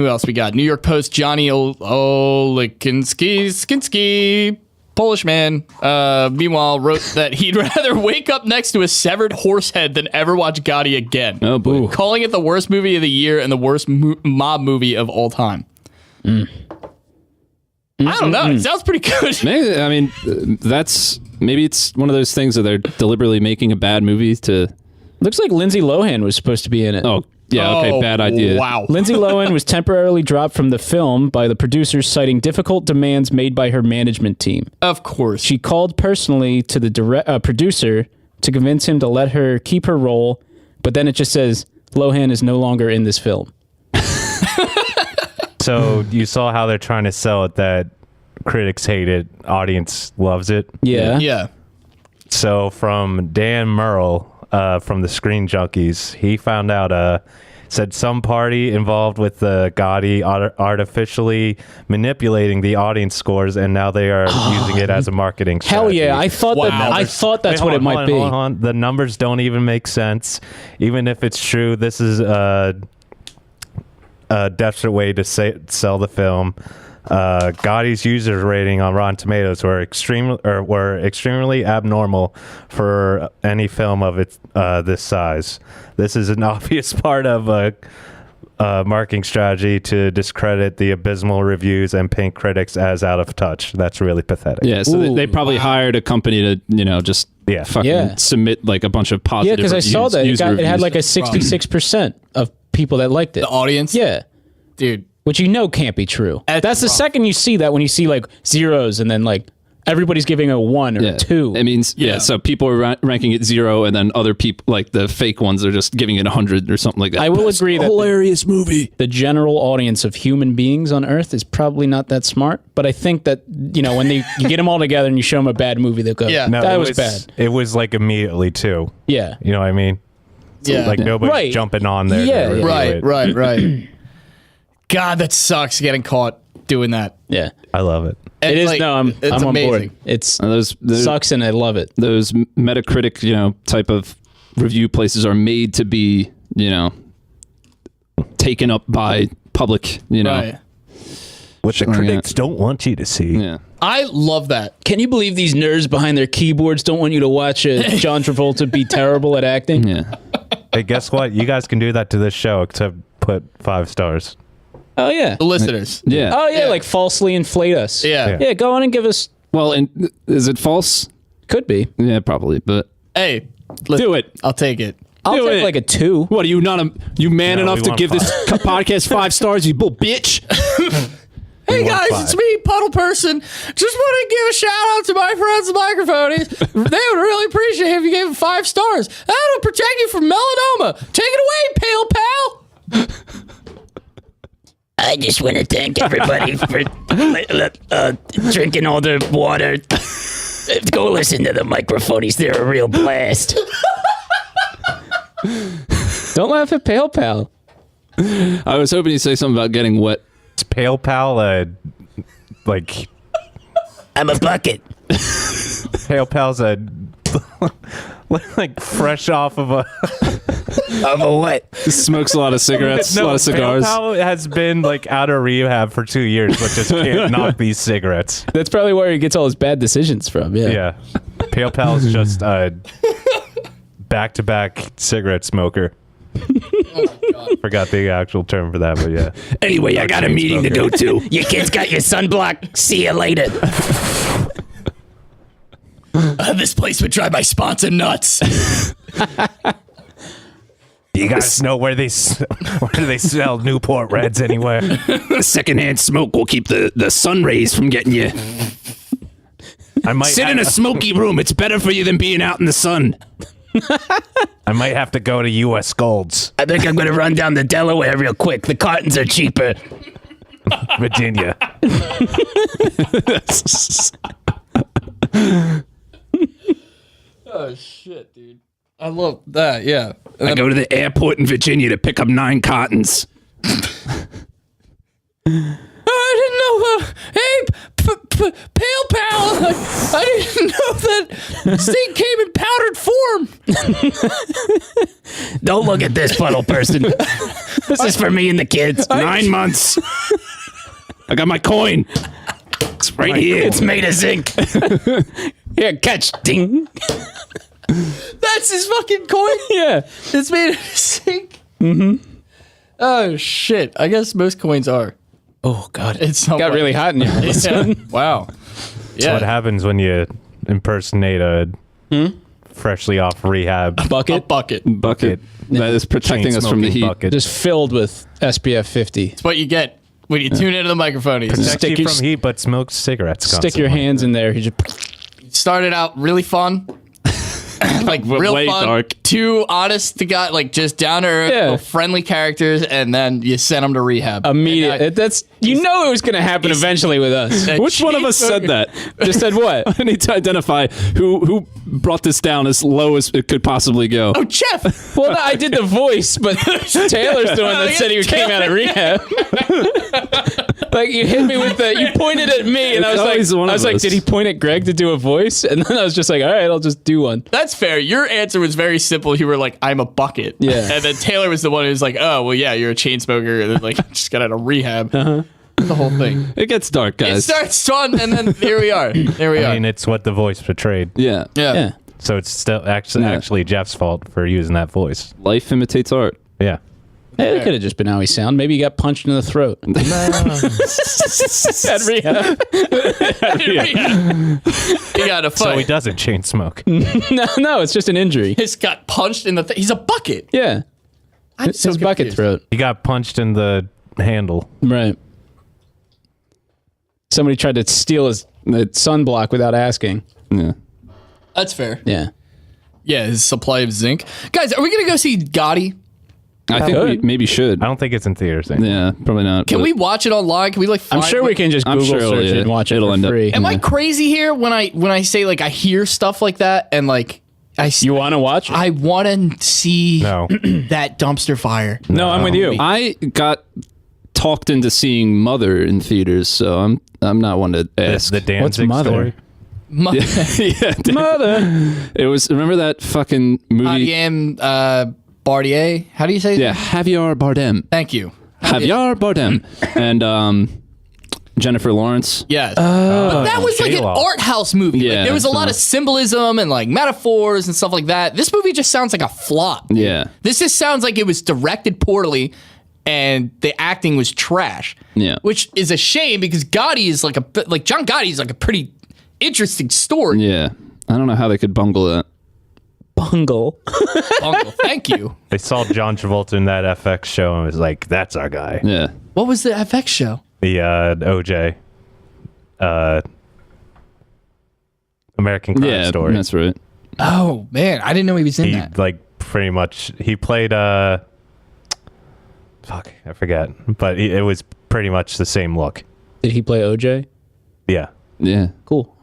else we got? New York Post Johnny Olikinski, Polish man. Meanwhile, wrote that he'd rather wake up next to a severed horse head than ever watch Gotti again. oh boy. Calling it the worst movie of the year and the worst mob movie of all time. I don't know. It sounds pretty good. Maybe, I mean, maybe it's one of those things that they're deliberately making a bad movie to. Looks like Lindsay Lohan was supposed to be in it. Oh, yeah, okay, Oh, bad idea. Wow. Lindsay Lohan was temporarily dropped from the film by the producers, citing difficult demands made by her management team. Of course. She called personally to the producer to convince him to let her keep her role, but then it just says Lohan is no longer in this film. So you saw how they're trying to sell it, that critics hate it, audience loves it. Yeah. Yeah. So from Dan Merle from the Screen Junkies. He found out, said some party involved with the Gotti artificially manipulating the audience scores, and now they are using it as a marketing strategy. Hell yeah! I thought that's what it might be. Hold on. The numbers don't even make sense. Even if it's true, this is a desperate way to sell the film. Gotti's user rating on Rotten Tomatoes were extremely abnormal for any film of this size. This is an obvious part of a marketing strategy to discredit the abysmal reviews and paint critics as out of touch. That's really pathetic. Yeah, so they probably hired a company to just submit like a bunch of positive. Yeah, because I saw that it had like a 66% of people that liked it. The audience, yeah, dude. Which can't be true. That's the second you see that, when you see like zeros and then like everybody's giving a 1 or 2. It means, so people are ranking it 0, and then other people, like the fake ones, are just giving it 100 or something like that. I will agree that hilarious movie. The general audience of human beings on Earth is probably not that smart, but I think that, when you get them all together and you show them a bad movie, they'll go, that was bad. It was like immediately too. Yeah. You know what I mean? Yeah. Like nobody's jumping on there. Yeah. Right. God, that sucks getting caught doing that. Yeah. I love it. It is. I'm on board. It's those sucks and I love it. Those Metacritic, type of review places are made to be, taken up by public, Right. What the critics don't want you to see. Yeah. I love that. Can you believe these nerds behind their keyboards don't want you to watch John Travolta be terrible at acting? Yeah. Hey, guess what? You guys can do that to this show, except put 5 stars. Oh, yeah. The listeners. Yeah. Oh, yeah, like falsely inflate us. Yeah. Yeah, go on and give us... Well, and is it false? Could be. Yeah, probably, but... Hey. Do it. I'll take it. I'll take like a 2. What, are you not you man enough to give 5. this podcast 5 stars, you bull bitch? Hey guys, it's me, Puddle Person. Just want to give a shout out to my friends at Microphonies. They would really appreciate it if you gave them 5 stars. That'll protect you from melanoma. Take it away, Pail Pal. I just want to thank everybody for drinking all the water. Go listen to the Microphonies. They're a real blast. Don't laugh at Pail Pal. I was hoping you'd say something about getting wet. It's Pail Pal, like... I'm a bucket. Pail Pal's like fresh off of a... Of a what? Smokes a lot of cigarettes, a lot of cigars. Pail Pal has been like out of rehab for 2 years, but just can't knock these cigarettes. That's probably where he gets all his bad decisions from. Yeah. Pail Pal's just a back-to-back cigarette smoker. Forgot the actual term for that, but yeah. Anyway, I got a meeting to go to. Your kids got your sunblock. See you later. This place would drive my sponsor nuts. You guys know where they sell Newport Reds anywhere? The secondhand smoke will keep the sun rays from getting you. I might sit in a smoky room. It's better for you than being out in the sun. I might have to go to U.S. Golds. I think I'm going to run down to Delaware real quick. The cartons are cheaper. Virginia. Oh, shit, dude. I love that, yeah. I go to the airport in Virginia to pick up 9 cottons. I didn't know. Hey, Pail Pal, I didn't know that zinc came in powdered form. Don't look at this, Puddle Person. This is for me and the kids. 9 months. I got my coin. It's right here. It's made of zinc. Here, catch. Ding. That's his fucking coin? Yeah. It's made of zinc? Mm-hmm. Oh, shit. I guess most coins are. Oh, God. It's not got really hot in here. Yeah. Wow. That's what happens when you impersonate a freshly off rehab A bucket that is protecting us from the heat. bucket. Just filled with SPF 50. It's what you get when you tune into the Microphonies. Protects you from heat, but smokes cigarettes Stick your hands in there. You just... Started out really fun. like real way fun, dark. two honest to God, like just down to earth, friendly characters, and then you send them to rehab. Immediate. That's it was going to happen eventually with us. Which one of us said that? Just said what? I need to identify who brought this down as low as it could possibly go. Oh, Jeff. Well, no, I did the voice, but Taylor's the one that said he came out of rehab. Like you hit me with you pointed at me, and I was like, did he point at Greg to do a voice? And then I was just like, all right, I'll just do one. That's fair. Your answer was very simple. You were like, I'm a bucket. Yeah. And then Taylor was the one who was like, oh, well, yeah, you're a chain smoker. And then, like, just got out of rehab. The whole thing. It gets dark, guys. It starts fun, and then here we are. Here we are. I mean, it's what the voice portrayed. Yeah. So it's still actually Jeff's fault for using that voice. Life imitates art. Yeah. Hey, it could have just been how he sounded. Maybe he got punched in the throat. At rehab. He got a fight. So he doesn't chain smoke. No, it's just an injury. He just got punched in the He's a bucket. Yeah. I'm It's so his bucket confused. throat. He got punched in the handle. Right. Somebody tried to steal his sunblock without asking. Yeah. That's fair. Yeah. Yeah, his supply of zinc. Guys, are we going to go see Gotti? I think we maybe should. I don't think it's in theaters anymore. Yeah, probably not. Can we watch it online? Can we I'm sure we can just Google search it and watch it for free. Am I crazy here when I say like I hear stuff like that and like you want to watch it? I want to see No. that dumpster fire. No, I'm with you. I got talked into seeing Mother in theaters, so I'm not one to ask. The Danzig Mother? story. Yeah, Mother. it was. Remember that fucking movie? Javier Bardier. How do you say Yeah, that? Javier Bardem. Thank you. Javier Bardem and Jennifer Lawrence. Yes. But that was like an J-Lo. art house movie. Yeah, Like, there was a lot of symbolism and like metaphors and stuff like that. This movie just sounds like a flop. Yeah. This just sounds like it was directed poorly and the acting was trash. Yeah. Which is a shame because Gotti is like John Gotti is like a pretty interesting story. Yeah, I don't know how they could bungle that. Bungle. Uncle, thank you. They saw John Travolta in that FX show and was like, that's our guy. Yeah. What was the FX show? The OJ. American Crime Yeah, Story. that's right. Oh man, I didn't know he was in He that. like pretty much he played fuck, I forget. But it was pretty much the same look. Did he play OJ? Yeah. Yeah. Cool.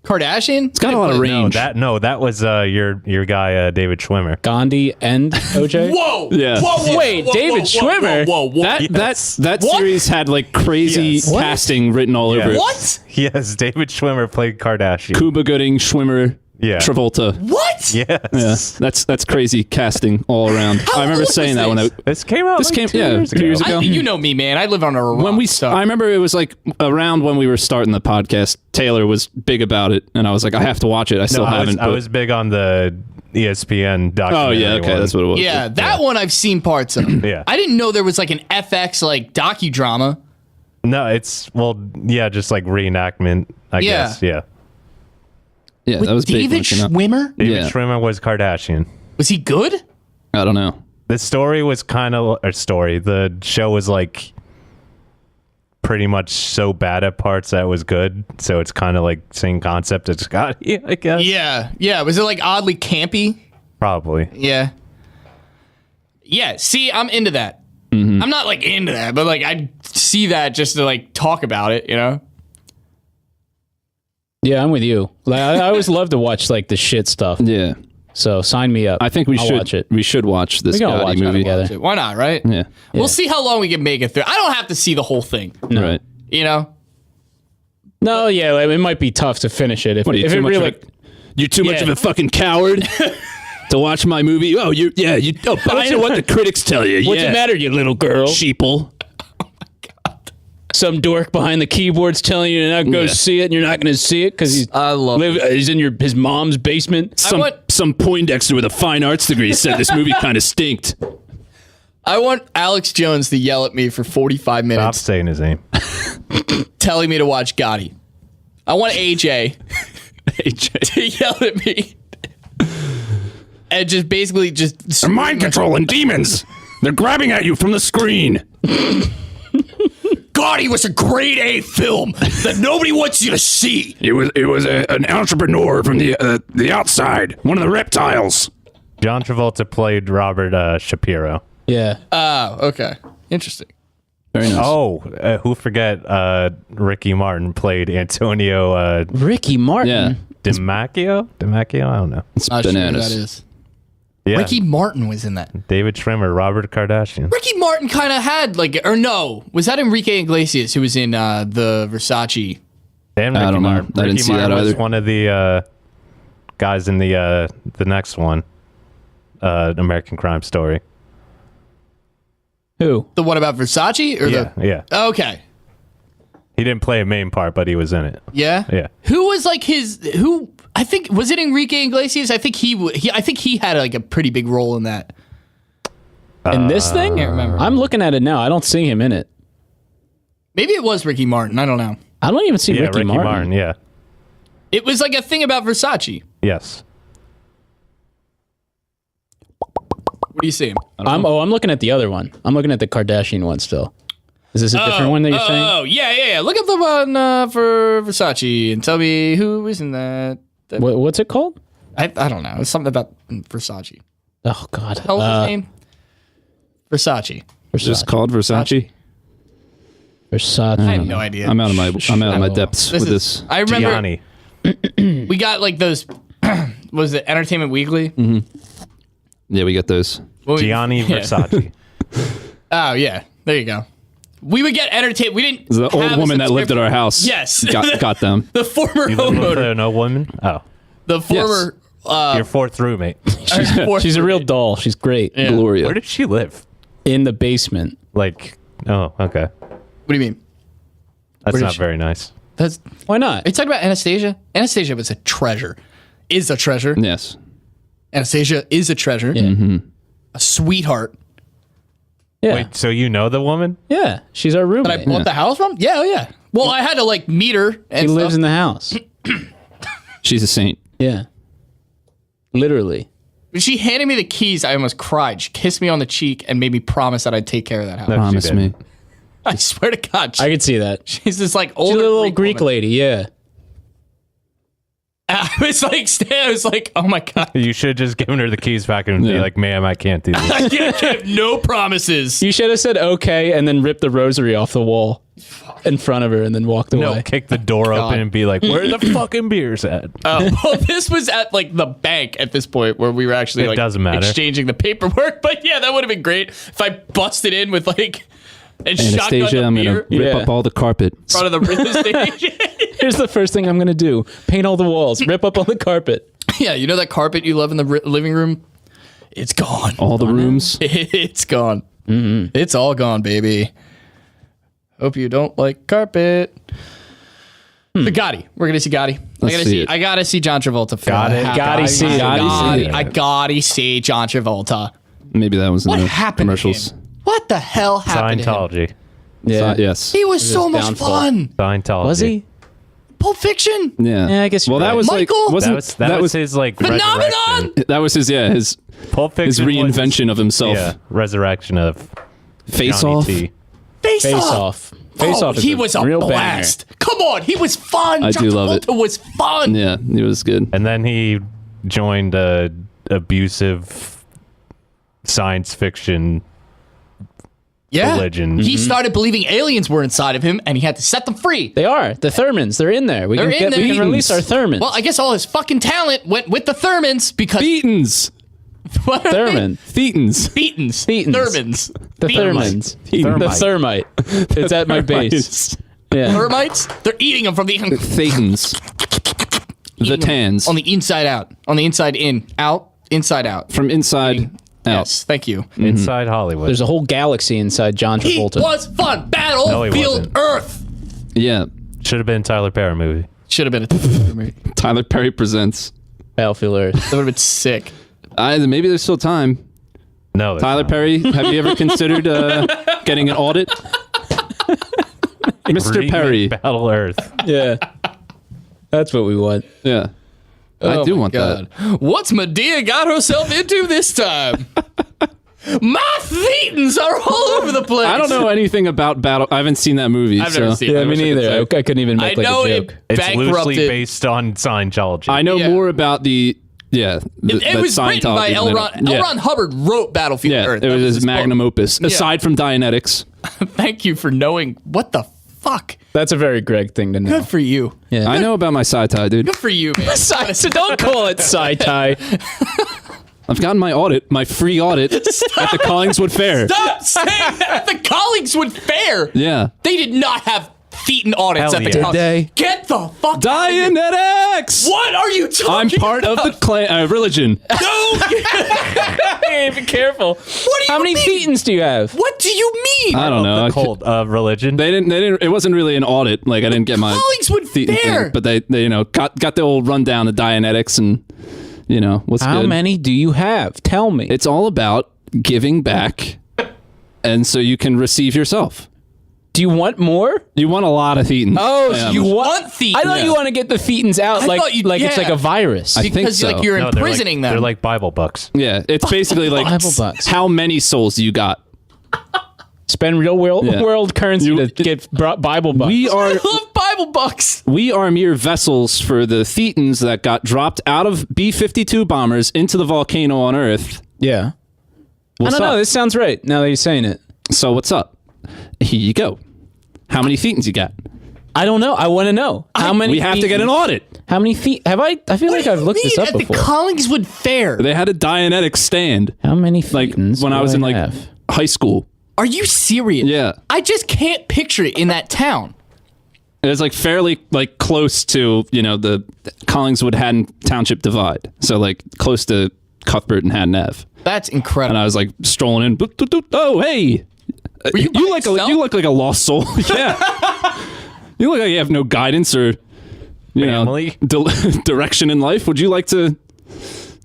Kardashian? It's got a lot of range. That was your guy David Schwimmer. Gandhi and OJ? Whoa! Yeah. Whoa! Wait, David Schwimmer? Whoa! That What? series had like crazy Yes. What? casting written all over it. What? Yes, David Schwimmer played Kardashian. Cuba Gooding, Schwimmer, Yeah. Travolta. What? Yes. Yeah, that's crazy casting all around. How I remember old saying was that when this? This came out This like came- 2 yeah, years 2 ago. years ago. You know me, man. I live on a rock. when we so. I remember it was like around when we were starting the podcast. Taylor was big about it, and I was like, I have to watch it. I still haven't. I was big on the ESPN oh documentary. yeah, okay, one. that's what it was. Yeah, that one I've seen parts of. Yeah. I didn't know there was like an FX like docudrama. No, it's just like reenactment, I Yeah. guess. Yeah. Yeah, With that was big when David it came out. Schwimmer? David Yeah. Schwimmer was Kardashian. Was he good? I don't know. The story was the show was like pretty much so bad at parts that it was good. So it's kind of like same concept as Gotti, I guess. Yeah. Was it like oddly campy? Probably. Yeah. Yeah, see, I'm into that. Mm-hmm. I'm not like into that, but like I see that just to like talk about it, you know? Yeah, I'm with you. Like, I always love to watch like the shit stuff. Yeah, So sign me up. I think we I'll should watch it. We should watch this We can all Gotti watch it movie. together. Why not, right? Yeah. We'll see how long we can make it through. I don't have to see the whole thing, Right. you know? No, yeah, like, it might be tough to finish it if, What are you if too it much really. of a, you're too much Yeah. of a fucking coward to watch my movie? Oh, I know what the critics tell you. What's yeah. the matter, you little girl? Sheeple. Some dork behind the keyboard's telling you to not go Yeah. see it, and you're not going to see it because he's he's in his mom's basement. Some Poindexter with a fine arts degree said this movie kind of stinked. I want Alex Jones to yell at me for 45 Stop minutes saying his name. telling me to watch Gotti. I want AJ to yell at me and just basically just They're mind control and demons. They're grabbing at you from the screen. Gotti was a grade A film that nobody wants you to see. It was an entrepreneur from the outside, one of the reptiles. John Travolta played Robert Shapiro. Yeah. Oh, okay. Interesting. Very nice. Oh, who forget Ricky Martin played Antonio Ricky Martin. Yeah. DiMacchio? DiMacchio? I don't know. It's Not sure who bananas. that is. Yeah. Ricky Martin was in that. David Schwimmer, Robert Kardashian. Ricky Martin kind of had was that Enrique Iglesias who was in the Versace? Damn, I Ricky don't know. Martin. I didn't Ricky see Martin that was either. one of the guys in the next one, American Crime Story. Who? The one about Versace or Yeah. Okay. He didn't play a main part, but he was in it. Yeah. Yeah. Who was like who? I think was it Enrique Iglesias? I think he had like a pretty big role in that. In this thing? Can't remember. I'm looking at it now. I don't see him in it. Maybe it was Ricky Martin. I don't know. I don't even see Yeah, Ricky Martin. Yeah. It was like a thing about Versace. Yes. What do you see? I'm looking at the other one. I'm looking at the Kardashian one still. Is this a different one that you're saying? Oh, yeah. Look up the one for Versace and tell me who is in that. What's it called? I don't know. It's something about Versace. Oh God. How was his name? Versace. It's just called Versace. Versace. I have no idea. I'm out of my depths with this. I remember Gianni. we got like those. Was it Entertainment Weekly? Yeah, we get those. Gianni Versace. Oh yeah, there you go. We would get entertainment. We didn't. The old have a woman that lived at our house. Yes. got them. The former You live with homeowner. no woman? Oh. The former. Your fourth roommate. She's a real doll. She's great. Gloria. Where did she live? In the basement. Like, oh, okay. What do you mean? That's Where did not she- very nice. That's. Why not? Are you talking about Anastasia? Anastasia was a treasure. Is a treasure. Yes. Anastasia is a treasure. Yeah. A sweetheart. Yeah. Wait, so you know the woman? Yeah. She's our That roommate. I bought the house from? Yeah, oh yeah. Well, I had to like meet her. And She lives in the house. She's a saint. Yeah. Literally. When she handed me the keys, I almost cried. She kissed me on the cheek and made me promise that I'd take care of that house. No, she Promise didn't. me. I swear to God. I could see that. She's this like She's older a little Greek woman. lady. Yeah. I was like, oh my God. You should have just given her the keys back and be Yeah. like, ma'am, I can't do this. I have no promises. You should have said okay and then ripped the rosary off the wall in front of her and then walked away. No, kick the door open and be like, where the fucking beer's at? Well, this was at like the bank at this point where we were actually It like doesn't matter. exchanging the paperwork. But yeah, that would have been great if I busted in with like and Anastasia, shotgun I'm the gonna beer rip Yeah. up all the carpet. in front of the real estate. Here's the first thing I'm going to do. Paint all the walls. Rip up all the carpet. Yeah, you know that carpet you love in the living room? It's gone. All the rooms. It's gone. It's all gone, baby. Hope you don't like carpet. The Gotti. We're gonna see Gotti. Let's see it. I gotta see John Travolta. Gotti see it. I gotta see John Travolta. Maybe that was in What the happened to commercials. him? What the hell happened to him? Scientology. Yeah. Yes. He was so his much downfall. fun. Scientology. Was he? Pulp Fiction. Yeah. Yeah, I guess Well, you're that right. was Michael? like wasn't That was his like Phenomenon. resurrection. that was his his Pulp Fiction his reinvention of himself. Yeah, resurrection of Face Johnny off. T. Face Face Off. Off. Face Oh, Off is he was a real blast. Come on, he was fun. I John do love it. Travolta was fun. Yeah, he was good. And then he joined a abusive science fiction Yeah. religion. He started believing aliens were inside of him, and he had to set them free. Banger. They are. The Thermans. They're in there. We They're can in there. we can release our Thermans. Well, I guess all his fucking talent went with the Thermans because Thetans. what are they? Therman. Thetans. Thetans. Thetans. Thermans. The Thermites. Thermans. The Thermite. It's at my base. Yeah. Termites? They're eating them from the Thetans. The tans. on the inside out, on the inside in, out, inside out. From inside out. Yes, thank you. Inside Hollywood. There's a whole galaxy inside John He Travolta. was fun. No, he Battlefield wasn't. Earth. Yeah. Should have been a Tyler Perry movie. Should have been a movie. Tyler Perry presents. Battlefield Earth. That would have been sick. Maybe there's still time. No, Tyler Perry, have you ever considered getting an audit? Mr. Perry. Battle Earth. Yeah. That's what we want. Yeah. I Oh do my want God. that. What's Medea got herself into this time? My thetans are all over the place. I don't know anything about Battle. I haven't seen that movie. I've never seen it. Yeah, I me wish I could neither. say. I couldn't even make I like know a joke. It's bankrupted. loosely based on Scientology. I know Yeah. more about the It was written by L. Ron Hubbard wrote Battlefield Yeah, Earth. it That was his his magnum book. opus. Aside from Dianetics, Thank you for knowing. What the fuck? That's a very Greg thing to know. Good for you. Yeah. I know about my sci-tie, dude. Good for you, man. So don't call it sci-tie. I've gotten my free audit at the Collingswood Fair. Stop saying that. The Collingswood Fair. Yeah. They did not have thetan audits Hell at the yeah. Collingswood. Did they? Get the fuck out of here. Dianetics! What are you talking I'm part about? of the religion. No. Hey, be careful. What do you How many mean? thetans do you have? What do you mean? I don't know. The I cult of religion. They didn't. It wasn't really an audit. Like I didn't get my Collingswood thetan Fair. thing, but they got the old rundown of Dianetics and what's How good. many do you have? Tell me. It's all about giving back, and so you can receive yourself. Do you want more? You want a lot of thetans. Oh, Yeah. so you want thetans. I thought you want to get the thetans out I like thought you- it's like yeah. a virus. I think Because so. like you're No, they're imprisoning like, them. They're like Bible books. Yeah, it's basically like Bible bucks. how many souls do you got? Spend real world currency You- to get Bible bucks. We I are love Bible bucks. mere vessels for the thetans that got dropped out of B-52 bombers into the volcano on Earth. yeah. What's I don't know. up? This sounds right now that you're saying it. So what's up? Here you go. How many thetans you got? I don't know. I want to know how many. We have to get an thetans- audit. How many feet? Have I? I feel like I've looked this up at before. the Collingswood Fair. They had a Dianetics stand How many like thetans when do I was in like have? high school. Are you serious? Yeah. I just can't picture it in that town. It was like fairly like close to the Collingswood Haddon Township divide. So like close to Cuthbert and Haddon Ave. That's And incredible. I was like strolling in. Oh hey, you by yourself? you look like a lost soul. Yeah. You look like you have no guidance or Family? direction in life. Would you like to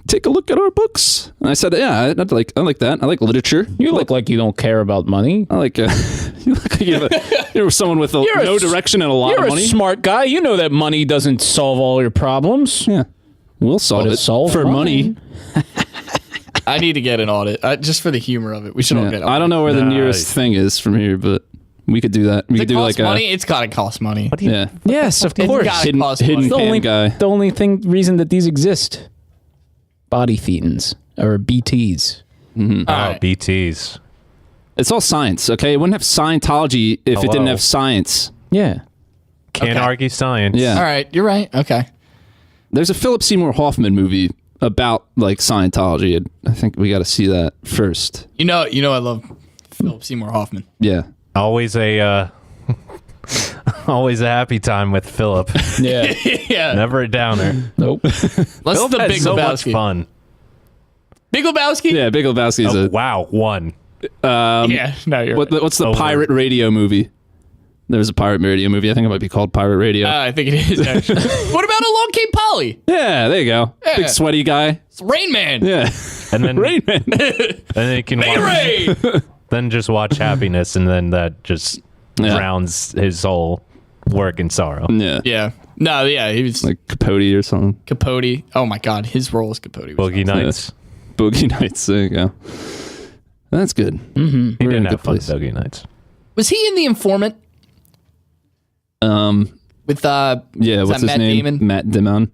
take a look at our books? And I said, yeah, I like that. I like literature. You look like you don't care about money. I like you look like you're someone with no direction and a lot You're of a money. smart guy. You know that money doesn't solve all your problems. Yeah, we'll solve But it it solves for mine. money. I need to get an audit just for the humor of it. We should all get an audit. I don't know where the nearest Nice. thing is from here, but we could do that. We Does could it do cost like money? It's gotta cost money. yeah, Yes, of It's course. gotta hidden cost hidden money. cam guy. The only reason that these exist. Body thetans or BTs. All right. BTs. It's all science, okay? It wouldn't have Scientology if it didn't Hello. have science. Yeah. Can't Okay. argue science. Yeah. All right, you're right. Okay. There's a Philip Seymour Hoffman movie about like Scientology. And I think we got to see that first. You know, I love Philip Seymour Hoffman. Yeah. Always a always a happy time with Philip. Yeah. Yeah. Never a downer. Nope. Let's Philip the has Big so much Lebowski. fun. Big Lebowski? Yeah, Big Lebowski's Oh, a wow, one. Yeah. No, you're right. what's the Over. pirate radio movie? There's a pirate radio movie. I think it might be called Pirate Radio. I think it is, actually. What about Along Came Polly? Yeah, there you go. Yeah. Big sweaty guy. It's Rain Man. Yeah. And then Rain Man. and then you can watch, Ray! then just watch Happiness, and then that just Yeah. drowns his whole work and sorrow. Yeah. Yeah. No, yeah, he was Like Capote or something. Capote. Oh my God, his role as Capote was Boogie Nights. Boogie Nights. There you go. That's good. He We're in didn't a have good fun place. Boogie Nights. Was he in The Informant with Yeah, is what's that his Matt name? Damon? Matt Damon.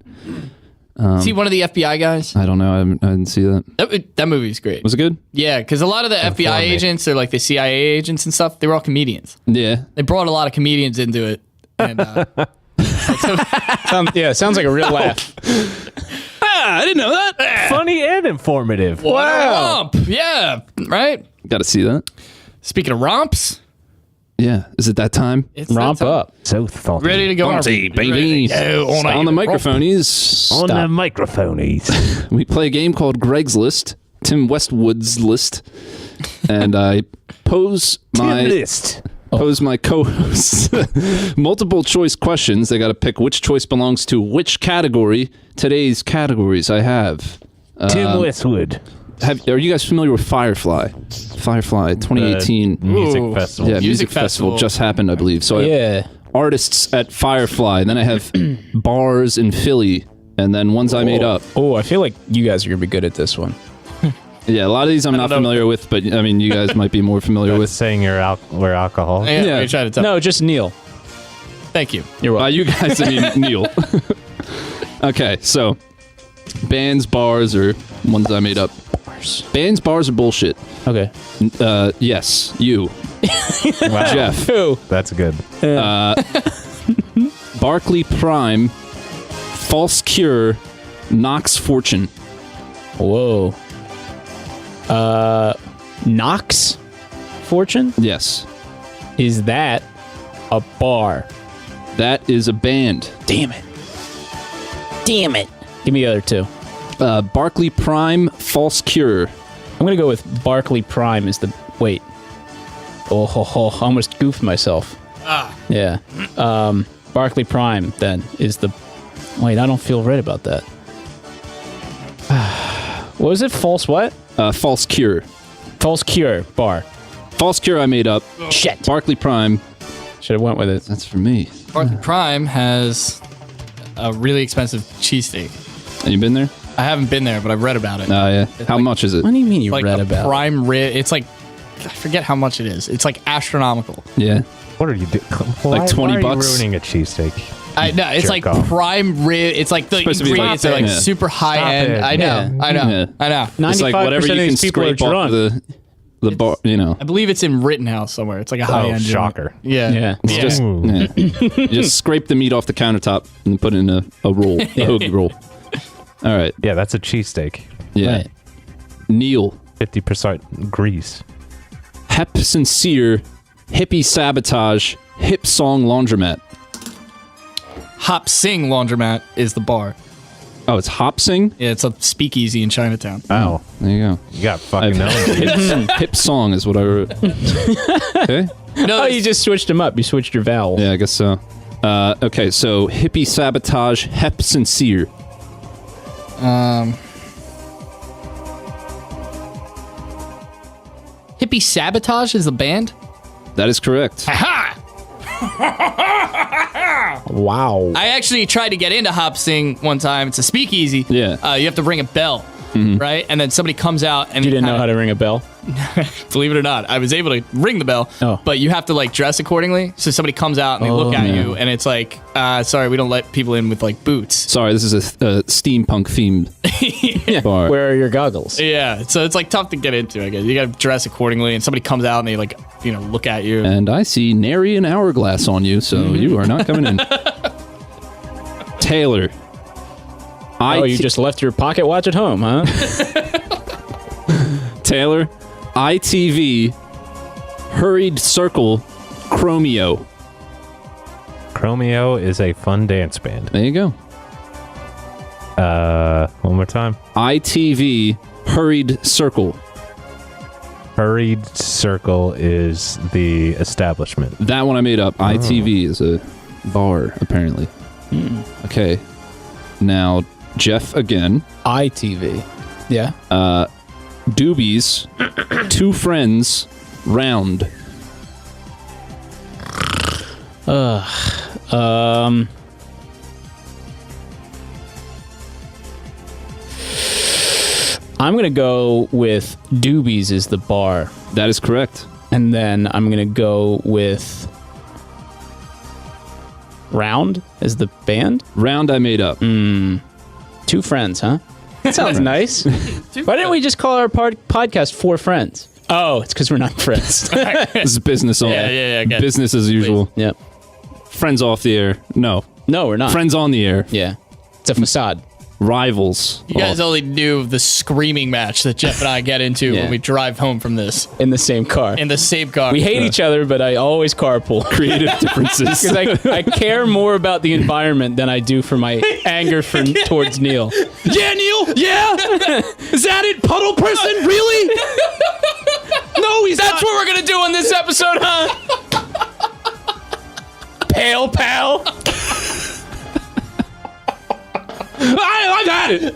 Is he one of the FBI guys? I don't know. I didn't see that. That movie's great. Was it good? Yeah, because a lot of the FBI me. agents or like the CIA agents and stuff, they were all comedians. Yeah. They brought a lot of comedians into it. And Sounds like a real laugh. I didn't know that. Funny and informative. wow. Romp. Yeah, right? Got to see that. Speaking of romps, Yeah. Is it that time? it's Romp that time. up. So thoughtful. Ready to go on, Bumpy, baby. on, On the microphonies. On the microphonies. We play a game called Greg's List, Tim Westwood's list, and I pose my co-hosts multiple choice questions. They got to pick which choice belongs to which category. Today's categories I have. Tim Westwood. Are you guys familiar with Firefly? Firefly 2018 Music Ooh. festival. Yeah, Music music festival festival. just happened, I believe. So I have Yeah. artists at Firefly, and then I have bars in Philly, and then ones I made up. Oh, I feel like you guys are gonna be good at this one. Yeah, a lot of these I'm not know. familiar with, but I mean, you guys might be more familiar With with. saying we're alcohol. Yeah, Yeah. we tried to tell. No, just Neil. Thank you. You're welcome. You guys, I mean, Neil. Okay, so bands, bars, or ones I made up. Bands, bars, are bullshit. Okay. Yes, you. Wow. Jeff. Who? That's good. Barclay Prime, False Cure, Knox Fortune. Whoa. Knox Fortune? Yes. Is that a bar? That is a band. Damn it. Damn it. Give me the other two. Barclay Prime, False Cure. I'm going to go with Barclay Prime is the... Wait. Oh, I almost goofed myself. Yeah. Barclay Prime, then, is the... Wait, I don't feel right about that. What was it? False what? False Cure. False Cure bar. False Cure I made up. Shit. Barclay Prime. Should have went with it. That's for me. Barclay Prime has a really expensive cheesesteak. Have you been there? I haven't been there, but I've read about it. Yeah. How like- much is it? What do you mean you Like read a about it? prime rib. It's like, I forget how much it is. It's like astronomical. Yeah. What are you doing? Like 20 why bucks? Are you ruining a cheesesteak? I know it's Jerk like off. prime rib. It's like the Supposed to be ingredients like- are like yeah. super high Stop end. it. I know, Yeah. I know, Yeah. I know. It's like 95% whatever of you can these people are scrape off drunk. the bar, you know. I believe it's in Rittenhouse somewhere. It's like a high end. shocker. Yeah. Yeah. It's just you just scrape the meat off the countertop and put it in a roll, a hoagie roll. All right. Yeah, that's a cheesesteak. Yeah. Right. Neil. 50% grease. Hep Sincere, Hippie Sabotage, Hip Song Laundromat. Hop Sing Laundromat is the bar. Oh, it's Hop Sing? Yeah, it's a speakeasy in Chinatown. Oh, There you go. you got fucking known. Hip Song is what I wrote. Okay. No, Oh, you just switched them up. You switched your vowels. Yeah, I guess so. Okay, so Hippie Sabotage, Hep Sincere. Hippie Sabotage is the band. That is correct. Ha! Wow. I actually tried to get into Hop Sing one time. It's a speakeasy. Yeah. You have to ring a bell, right? And then somebody comes out and You didn't know how to ring a bell? Believe it or not, I was able to ring the bell, Oh. but you have to like dress accordingly. So somebody comes out and they look at you, and it's like, sorry, we don't let people in with like boots. Sorry, this is a steampunk themed bar. Where are your goggles? Yeah, so it's like tough to get into. I guess you got to dress accordingly, and somebody comes out and they like, look at you. And I see nary an hourglass on you, so you are not coming in. Taylor. Oh, you just left your pocket watch at home, huh? Taylor. ITV. Hurried Circle. Chromeo. Chromeo is a fun dance band. There you go. One more time. ITV. Hurried Circle. Hurried Circle is the establishment. That one I made up. ITV is a bar, apparently. Okay. Now, Jeff again. ITV. Yeah. Doobies. Two Friends. Round. I'm going to go with Doobies is the bar. That is correct. And then I'm going to go with Round as the band. Round I made up. Two Friends, huh? That sounds nice. Why didn't we just call our podcast Four Friends? Oh, it's because we're not friends. This is business only. Yeah, I got it. Business as usual. Yep. Friends off the air. No. No, we're not. Friends on the air. Yeah. It's a facade. Rivals. You guys only knew the screaming match that Jeff and I get into Yeah. when we drive home from this In the same car. in the same car. We hate each other, but I always carpool. Creative differences. Because I care more about the environment than I do for my anger towards Neil. Yeah, Neil. Yeah. Is that it? Puddle person? Really? No, That's what we're gonna do on this episode, huh? Pail, pal. I've had it.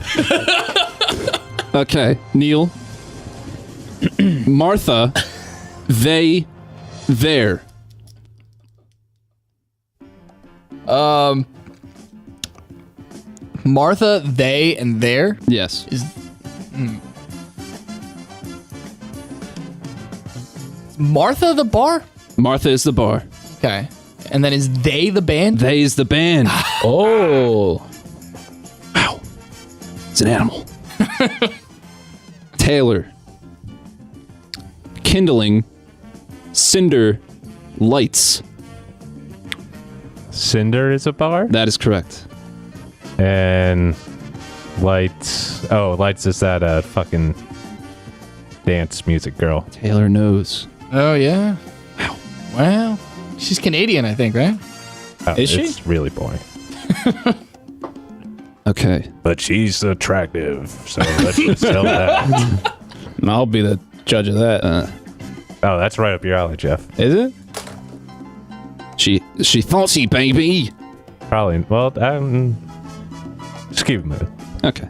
Okay, Neil. Martha. They. There. Martha, they, and there. Yes. Martha the bar? Martha is the bar. Okay. And then is they the band? They is the band. Oh. Wow. It's an animal. Taylor. Kindling. Cinder. Lights. Cinder is a bar? That is correct. And Lights. Oh, Lights is that fucking dance music girl. Taylor knows. Oh, yeah. Wow. She's Canadian, I think, right? Oh, Is she? It's really boring. Okay. But she's attractive, so let's just tell that. I'll be the judge of that. Oh, that's right up your alley, Jeff. Is it? She thoughty, baby. Probably. Well, just keep it moving. Okay.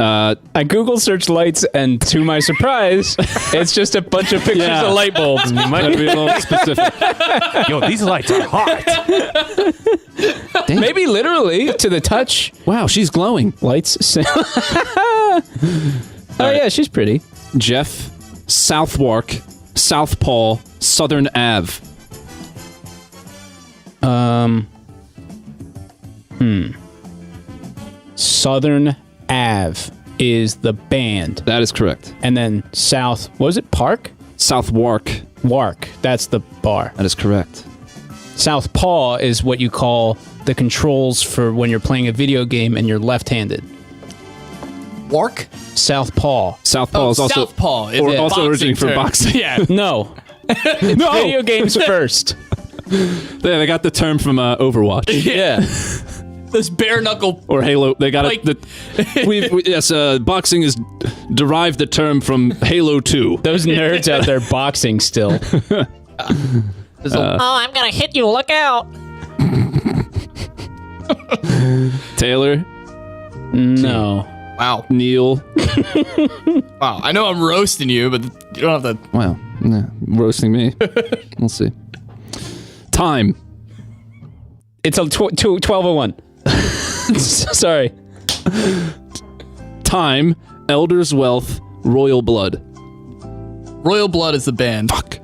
I Google search lights, and to my surprise, it's just a bunch of pictures Yeah. of light bulbs. You might be a little specific. Yo, these lights are hot. Maybe literally to the touch. Wow, she's glowing. Lights. Oh yeah, she's pretty. Jeff, Southwark, Southpaw, Southern Ave. Southern Ave is the band, That is correct. and then South. What was it? Park. Southwark. Wark. That's the bar. That is correct. Southpaw is what you call the controls for when you're playing a video game and you're left-handed. Wark? Southpaw Southpaw. is also Southpaw is or a also boxing originating from term. boxing. Yeah. No. It's video games first. They got the term from Overwatch Yeah. This bare knuckle. or Halo. They got Like- yes, boxing is derived the term from Halo 2. Those nerds out there boxing still. I'm gonna hit you, look out! Taylor, No. Wow. Neil. Wow. I know I'm roasting you, but you don't have to. Wow, nah, roasting me. We'll see. Time. It's a 12:01. Sorry. Time. Elder's Wealth. Royal Blood. Royal Blood is the band. Fuck.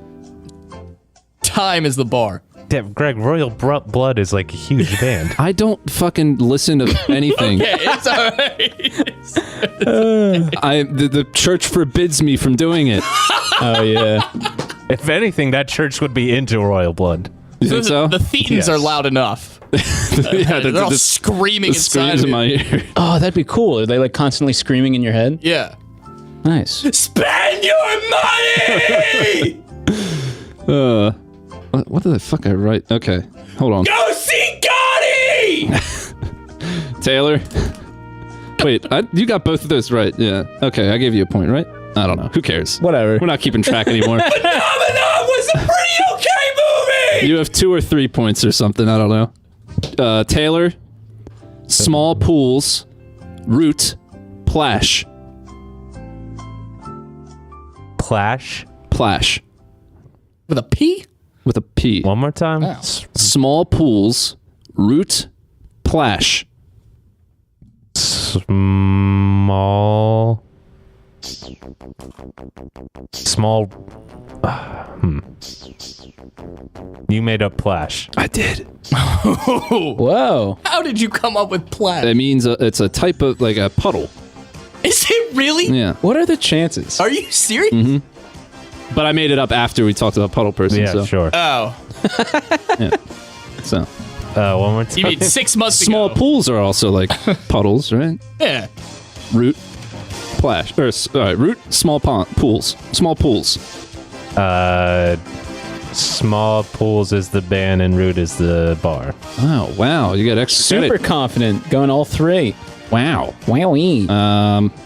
Time is the bar. Damn, Greg, Royal Blood is like a huge band. I don't fucking listen to anything. Yeah, it's alright. The church forbids me from doing it. Oh yeah. If anything, that church would be into Royal Blood. You think so? The thetans Yes. are loud enough. Yeah, They're all screaming the inside screams of in you. my ear. Oh, that'd be cool. Are they like constantly screaming in your head? Yeah. Nice. Spend your money! What the fuck I write? Okay, hold on. Go see Gotti! Taylor. Wait, you got both of those right. Yeah. Okay, I gave you a point, right? I don't know. Who cares? Whatever. We're not keeping track anymore. Phenomenon was a pretty okay movie! You have 2 or 3 points or something. I don't know. Taylor. Small pools. Root. Plash. Plash. Plash. With a P? With a P. One more time. Small pools. Root. Plash. Small. You made up Plash. I did. Whoa. How did you come up with plaid? That means it's a type of like a puddle. Is it really? Yeah. What are the chances? Are you serious? But I made it up after we talked about puddle person. Yeah, so. sure. Oh. So One more time. You mean 6 months small ago? pools are also like puddles, right? Yeah. Root. Plash. Or root. Small pools. Small pools. Small Pools is the band and Root is the bar. Oh wow, you got extra Super credit. confident. Going all 3. Wow. Wowee.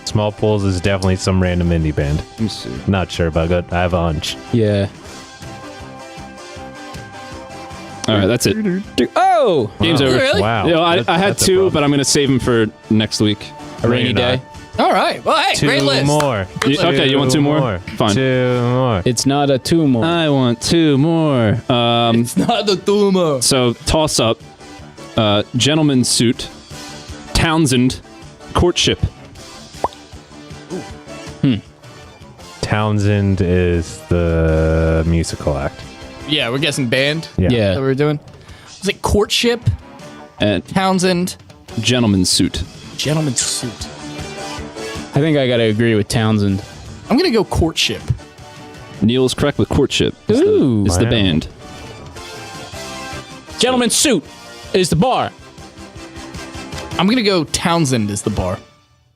Small Pools is definitely some random indie band. Let me see. Not sure, but I have a hunch. Yeah. All right, that's it. Oh! Game's over. Really? Wow. You know, I had That's a 2, problem. but I'm gonna save them for next week. A rainy Maybe not. day. All right. Well, hey, great Two list. more. Okay, you want 2 more? Fine. 2 more. It's not a tumor. I want 2 more. It's not the tumor. So toss up. Gentleman's Suit. Townsend. Courtship. Townsend is the musical act. Yeah, we're guessing band. Yeah. That we're doing. Was it courtship? And Townsend. gentleman's suit. Gentleman's suit. I think I got to agree with Townsend. I'm gonna go courtship. Neil's correct with courtship. Ooh. It's the Wow. band. Gentleman's suit is the bar. I'm gonna go Townsend is the bar.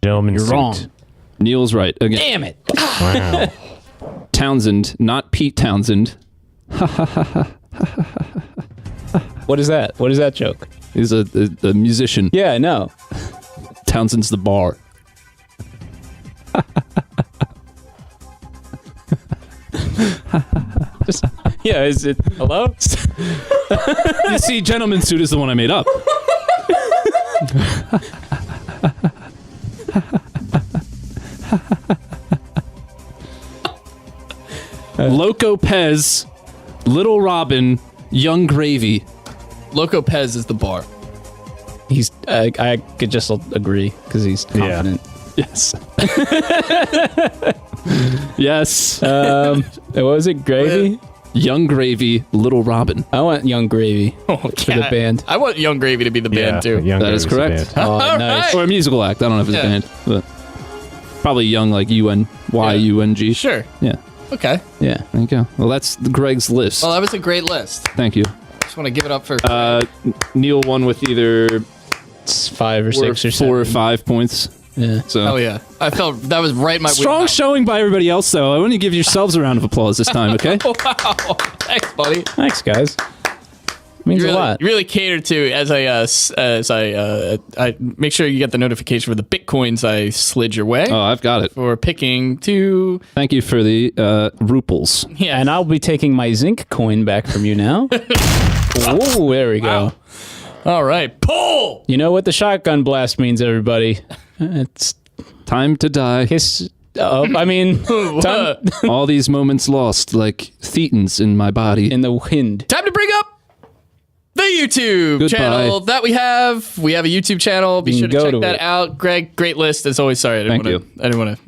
Gentleman's You're suit. wrong. Neil's right again. Damn it. Wow. Townsend, not Pete Townsend. What is that? What is that joke? He's a musician. Yeah, I know. Townsend's the bar. Yeah, is it? Hello? You see, gentleman's suit is the one I made up. Loco Pez, Little Robin, Young Gravy. Loco Pez is the bar. He's. I could just agree because he's confident. Yes. Yes. What was it? Gravy? Young Gravy, Little Robin. I want Young Gravy for the band. I want Young Gravy to be the band too. Young That is Gravy's correct. a band. Oh, All nice. right. Or a musical act. I don't know if it's Yeah. a band, but probably Young like UNYUNG. Sure. Yeah. Okay. Yeah. There you go. Well, that's Greg's list. Well, that was a great list. Thank you. Just want to give it up for. Neil won with either It's 5 or 6 or 7. 4 or 5 points. Yeah. So Oh yeah, I felt that was right in my strong wheelhouse. showing by everybody else, though. I want you to give yourselves a round of applause this time, okay? Wow, thanks, buddy. Thanks, guys. Means You really, a lot. you really catered to as I make sure you get the notification for the bitcoins I slid your way Oh, I've got it. for picking to. Thank you for the ruples. Yeah, And I'll be taking my zinc coin back from you now. Oh, there we go. all right, pull. You know what the shotgun blast means, everybody? It's Time to die. kiss. I mean, time All these moments lost, like thetans in my body. in the wind. Time to bring up the YouTube Goodbye. channel that we have. We have a YouTube channel. Be You sure can to go check to that it. out. Greg, great list as always. Sorry, I Thank didn't want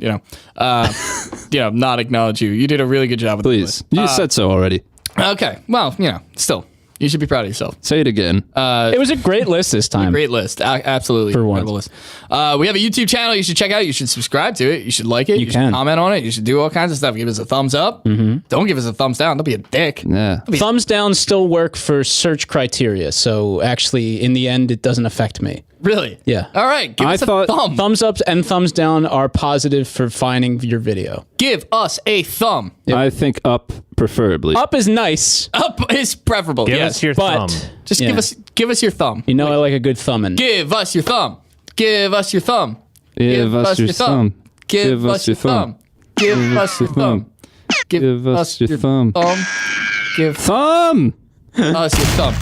to, not acknowledge you. You did a really good job with the Please. list. You said so already. Okay, well, still, you should be proud of yourself. Say it again. It was a great list this time. Great list. Absolutely. For incredible once. list. We have a YouTube channel you should check out. You should subscribe to it. You should like it. You should can. comment on it. You should do all kinds of stuff. Give us a thumbs up. Mm-hmm. Don't give us a thumbs down. Don't be a dick. Yeah. Thumbs down still work for search criteria, so actually, in the end, it doesn't affect me. Really? Yeah. All right. Give I us a thought- thumb. Thumbs up and thumbs down are positive for finding your video. Give us a thumb. I think up, preferably. Up is nice, Up is preferable. Give yes. us your but thumb. Just yeah. give us your thumb. You know, I like a good thumbing. Give us your thumb. Give us your thumb. Give us your thumb. Give us your thumb. Give us your thumb. Give us your thumb. Give Thumb! us your thumb.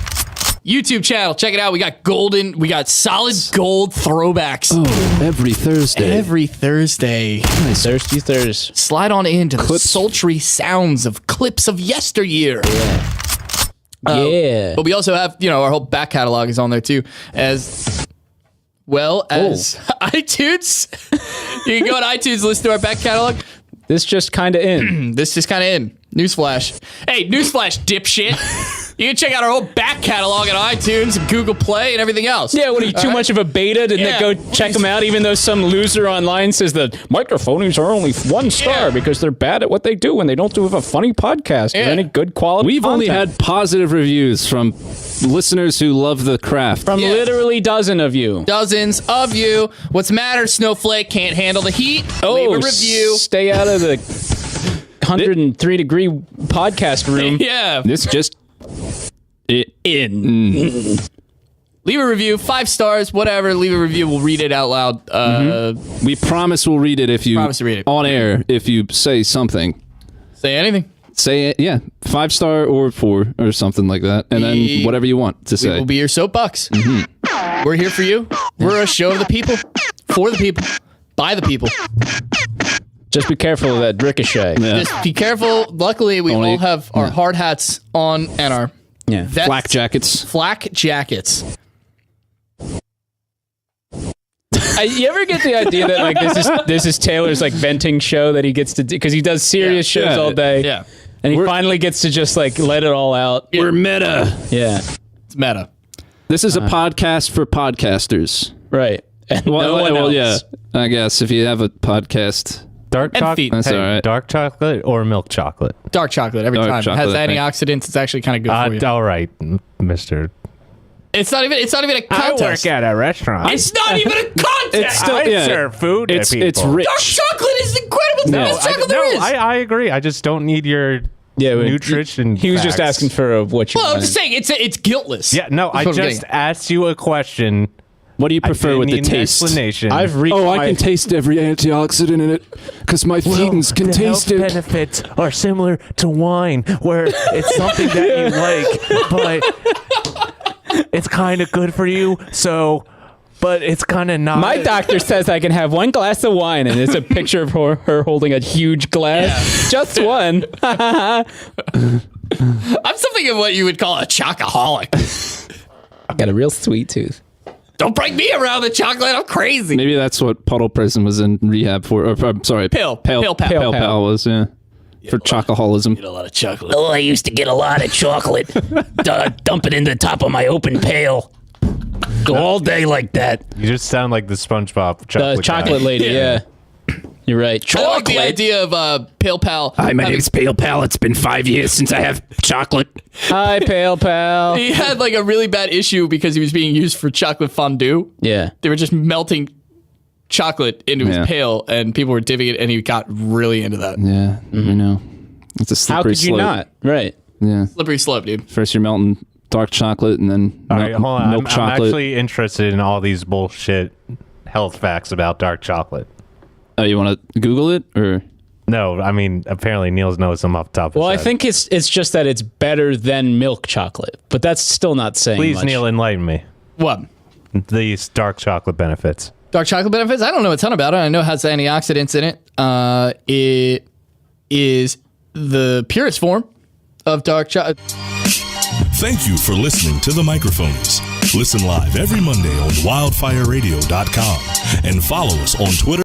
YouTube channel. Check it out. We got solid gold throwbacks Every Thursday. every Thursday. Thirsty Thurs. Slide on into the Clips. sultry sounds of clips of yesteryear. Yeah. But we also have, our whole back catalog is on there too, as well as iTunes. You can go on iTunes, listen to our back catalog. This just kind of in. This is kind of in. Newsflash. Hey, newsflash, dipshit. You can check out our whole back catalog on iTunes and Google Play and everything else. Yeah, what are you, too much of a beta to Yeah. go check them out, even though some loser online says that Microphonies are only 1 star Yeah. because they're bad at what they do and they don't do a funny podcast or Yeah. any good quality We've only content. had positive reviews from listeners who love the craft. From Yeah. literally dozen of you. Dozens of you. What's the matter? Snowflake can't handle the heat. Leave a review. Stay out of the 103-degree podcast room. Yeah. This just... In. Leave a review. 5 stars, whatever. Leave a review. We'll read it out loud. We promise we'll read it if you... Promise to read it. On air, if you say something. Say anything. Say it, yeah. 5-star or 4 or something like that. And then whatever you want to We say. will be your soapbox. We're here for you. We're a show of the people, for the people, by the people. Just be careful of that ricochet. Yeah. Just be careful. Luckily, we Only- all have our hard hats on and our Yeah. vest- Flak jackets. flak jackets. You ever get the idea that like this is Taylor's like venting show that he gets to do because he does serious shows all day. Yeah. And he finally gets to just like let it all out. We're meta. Yeah. It's meta. This is a podcast for podcasters. Right. And no one else. Yeah. I guess if you have a podcast. Dark chocolate. That's all right. Dark chocolate or milk chocolate? Dark chocolate every Dark time. It has chocolate, antioxidants. It's actually kind of good for you. All right, Mister. It's not even a contest. at a restaurant. It's not even a contest. It's still serve food. It's to people. rich. Dark chocolate is incredible. It's the best chocolate there is. I agree. I just don't need your nutrition. He was just facts. asking for what you Well, I'm wanted. just saying it's guiltless. Yeah, no. I That's what I'm just getting asked you a question. What do you prefer with the taste? Explanation. I've reached I can taste every antioxidant in it because my thetans can taste it. Benefits are similar to wine, where it's something that you like, but it's kind of good for you. So, but it's kind of not. My doctor says I can have one glass of wine, and it's a picture of her holding a huge glass. Just one. I'm something of what you would call a chocoholic. Got a real sweet tooth. Don't bring me around the chocolate. I'm crazy. Maybe that's what Puddle Prison was in rehab for. Or, I'm sorry, Pale Pal was, for chocoholism. A lot of chocolate. Oh, I used to get a lot of chocolate. Dump it in the top of my open pail. Go all day like that. You just sound like the SpongeBob chocolate. The chocolate guy. lady, yeah. You're right. I like the idea of Pale Pal. Hi, my name's Pale Pal. It's been 5 years since I have chocolate. Hi, Pale Pal. He had like a really bad issue because he was being used for chocolate fondue. Yeah. They were just melting chocolate into his pail, and people were dipping it, and he got really into that. Yeah, I know. It's a slippery How could you slope. not? Right. Yeah. Slippery slope, dude. First you're melting dark chocolate and then All right, hold on. milk I'm chocolate. actually interested in all these bullshit health facts about dark chocolate. Oh, you want to Google it or? No, I mean apparently Niels knows them off the top of his Well, I head. think it's just that it's better than milk chocolate, but that's still not saying Please, much. Neil, enlighten me. What? These dark chocolate benefits. Dark chocolate benefits? I don't know a ton about it. I know it has antioxidants in it. It is the purest form of dark chocolate. Thank you for listening to The Microphonies. Listen live every Monday on wildfireradio.com and follow us on Twitter.